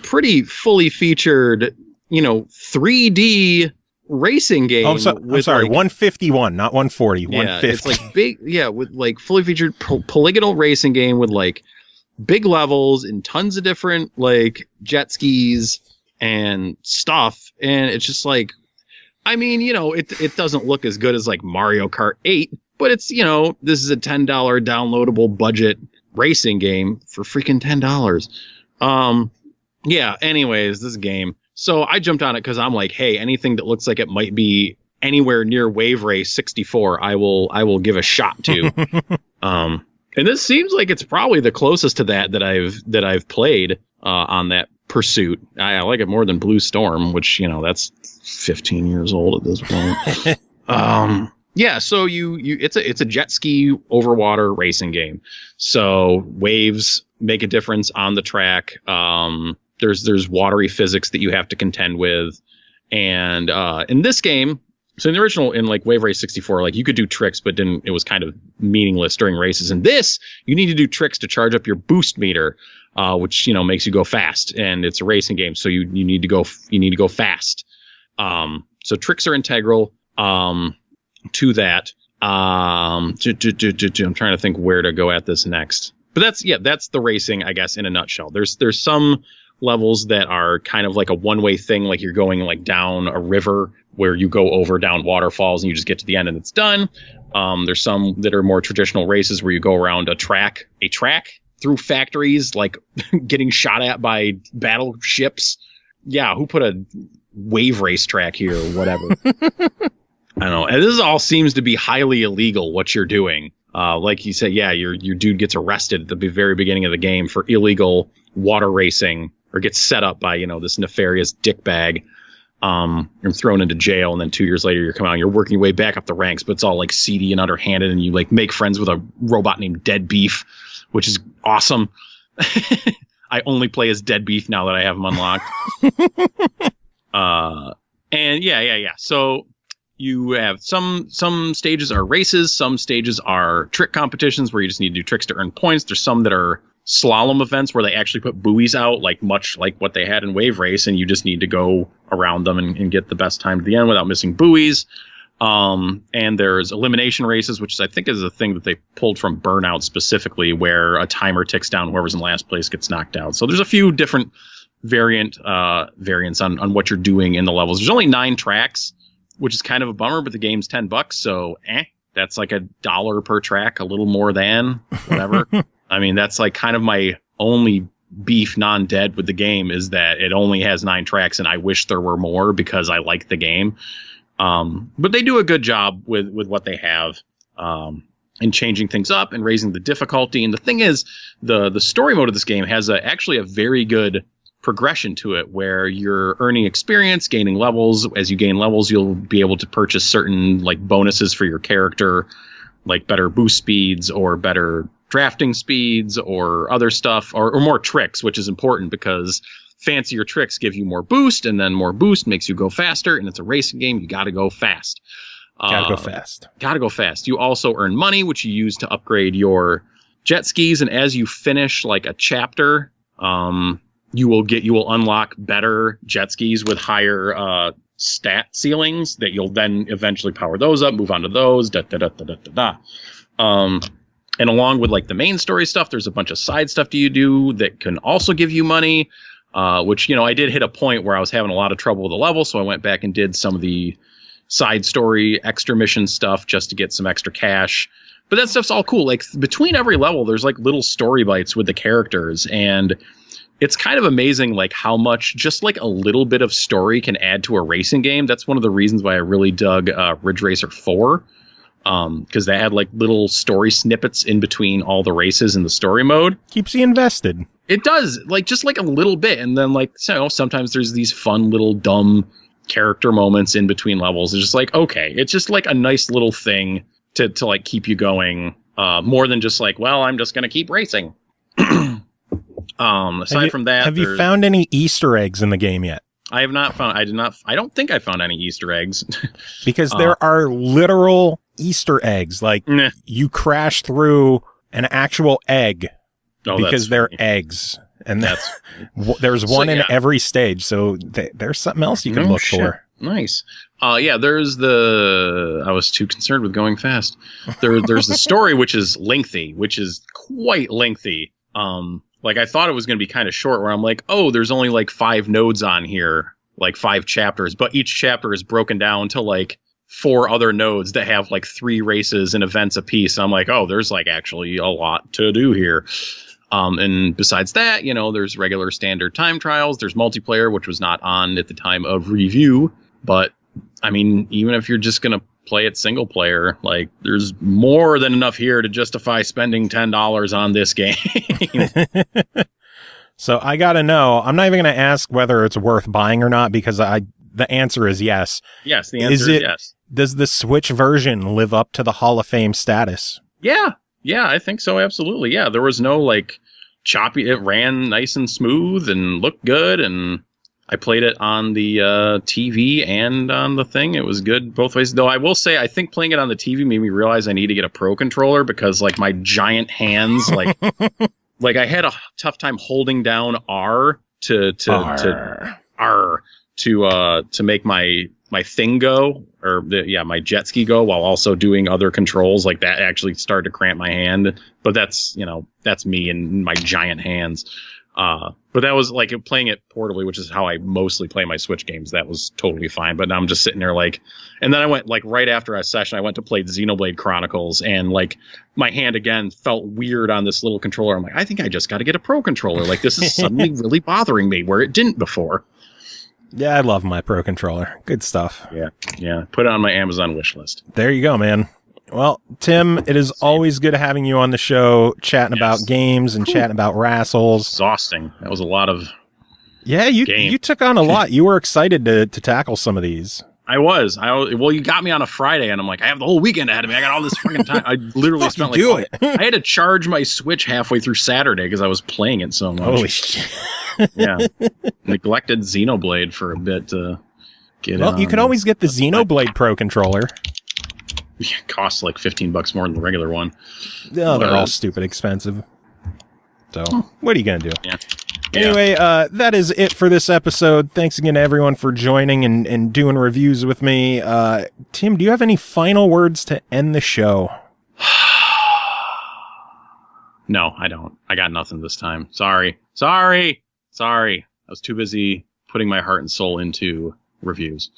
pretty fully featured, 3D racing game. I'm sorry, 151, not 140, yeah, 150. It's like big, with like fully featured polygonal racing game with like big levels and tons of different like jet skis and stuff. And it's just like, I mean, it doesn't look as good as like Mario Kart 8, but it's, this is a $10 downloadable budget racing game for freaking $10. Anyways, this game. So I jumped on it because I'm like, hey, anything that looks like it might be anywhere near Wave Race 64, I will give a shot to. And this seems like it's probably the closest to that I've played on that pursuit. I like it more than Blue Storm, which, that's 15 years old at this point. Yeah, so it's a jet ski over water racing game. So waves make a difference on the track. There's watery physics that you have to contend with, and in this game, so in the original, in like Wave Race 64, like you could do tricks, but it was kind of meaningless during races. In this, you need to do tricks to charge up your boost meter, which makes you go fast, and it's a racing game, so you need to go fast. So tricks are integral. To that, I'm trying to think where to go at this next, but that's the racing, I guess, in a nutshell. There's some levels that are kind of like a one-way thing, like you're going like down a river where you go over down waterfalls and you just get to the end and it's done. There's some that are more traditional races where you go around a track through factories, like getting shot at by battleships. Yeah, who put a wave race track here or whatever? I don't know. And this all seems to be highly illegal, what you're doing. Like you said, yeah, your dude gets arrested at the very beginning of the game for illegal water racing, or gets set up by, this nefarious dickbag. You're thrown into jail, and then 2 years later you're coming out and you're working your way back up the ranks, but it's all like seedy and underhanded, and you like make friends with a robot named Dead Beef, which is awesome. I only play as Dead Beef now that I have him unlocked. And yeah. So you have some stages are races, some stages are trick competitions where you just need to do tricks to earn points. There's some that are slalom events where they actually put buoys out, like much like what they had in Wave Race, and you just need to go around them and get the best time to the end without missing buoys. And there's elimination races, which I think is a thing that they pulled from Burnout specifically, where a timer ticks down, whoever's in last place gets knocked out. So there's a few different variants on what you're doing in the levels. There's only 9 tracks, which is kind of a bummer, but the game's $10, so that's like $1 per track, a little more than whatever. I mean, that's like kind of my only beef non-dead with the game, is that it only has 9 tracks, and I wish there were more because I like the game. But they do a good job with what they have, in changing things up and raising the difficulty. And the thing is, the story mode of this game has actually a very good progression to it, where you're earning experience, gaining levels. As you gain levels, you'll be able to purchase certain like bonuses for your character, like better boost speeds or better drafting speeds or other stuff, or more tricks, which is important because fancier tricks give you more boost, and then more boost makes you go faster, and it's a racing game. You got to go fast. Gotta go fast. You also earn money, which you use to upgrade your jet skis, and as you finish like a chapter, you will unlock better jet skis with higher stat ceilings that you'll then eventually power those up, move on to those, and along with like the main story stuff, there's a bunch of side stuff you do that can also give you money, which, I did hit a point where I was having a lot of trouble with the level, so I went back and did some of the side story extra mission stuff just to get some extra cash. But that stuff's all cool. Like between every level, there's like little story bites with the characters, and it's kind of amazing like how much just like a little bit of story can add to a racing game. That's one of the reasons why I really dug Ridge Racer 4. Because they had like little story snippets in between all the races in the story mode. Keeps you invested. It does, like just like a little bit, and then like sometimes there's these fun little dumb character moments in between levels. It's just like, okay, it's just like a nice little thing to like keep you going, more than just like, well, I'm just gonna keep racing. Aside from that, have you found any Easter eggs in the game yet? I have not found. I don't think I found any Easter eggs. Because there are literal Easter eggs. Like you crash through an actual egg because they're eggs, and there's one in every stage. So there's something else you can look for. Nice. There's I was too concerned with going fast. There's the story, which is lengthy, which is quite lengthy. Like I thought it was going to be kind of short, where I'm like, oh, there's only like 5 nodes on here, like 5 chapters, but each chapter is broken down to like 4 other nodes that have like 3 races and events apiece. And I'm like, oh, there's like actually a lot to do here. And besides that, there's regular standard time trials. There's multiplayer, which was not on at the time of review. But I mean, even if you're just going to play it single player, like there's more than enough here to justify spending $10 on this game. So I gotta know, I'm not even going to ask whether it's worth buying or not, because the answer is yes. Yes, the answer is yes. Does the Switch version live up to the Hall of Fame status? Yeah, I think so, absolutely. Yeah, there was no like choppy, it ran nice and smooth and looked good, and I played it on the TV and on the thing. It was good both ways. Though I will say, I think playing it on the TV made me realize I need to get a Pro Controller, because like my giant hands, like like I had a tough time holding down R to make my thing go, or my jet ski go, while also doing other controls. Like that actually started to cramp my hand. But that's me and my giant hands. But that was like playing it portably, which is how I mostly play my Switch games. That was totally fine. But now I'm just sitting there like, and then I went like right after a session, I went to play Xenoblade Chronicles, and like my hand again felt weird on this little controller. I'm like, I think I just got to get a Pro Controller. Like this is suddenly really bothering me where it didn't before. Yeah, I love my Pro Controller. Good stuff. Yeah. Put it on my Amazon wish list. There you go, man. Well, Tim, it is always good having you on the show, chatting about games and chatting about wrestles. Exhausting. That was a lot of Yeah, you took on a lot. You were excited to tackle some of these. I was. Well, you got me on a Friday, and I'm like, I have the whole weekend ahead of me. I got all this freaking time. I literally spent like I had to charge my Switch halfway through Saturday because I was playing it so much. Holy shit! Yeah, neglected Xenoblade for a bit to get. Well, you could always get the Xenoblade Pro controller. Yeah, it costs like $15 more than the regular one. Oh, they're all stupid expensive. So, what are you gonna do? Yeah. Anyway, that is it for this episode. Thanks again to everyone for joining and doing reviews with me. Tim, do you have any final words to end the show? No, I don't. I got nothing this time. Sorry. I was too busy putting my heart and soul into reviews.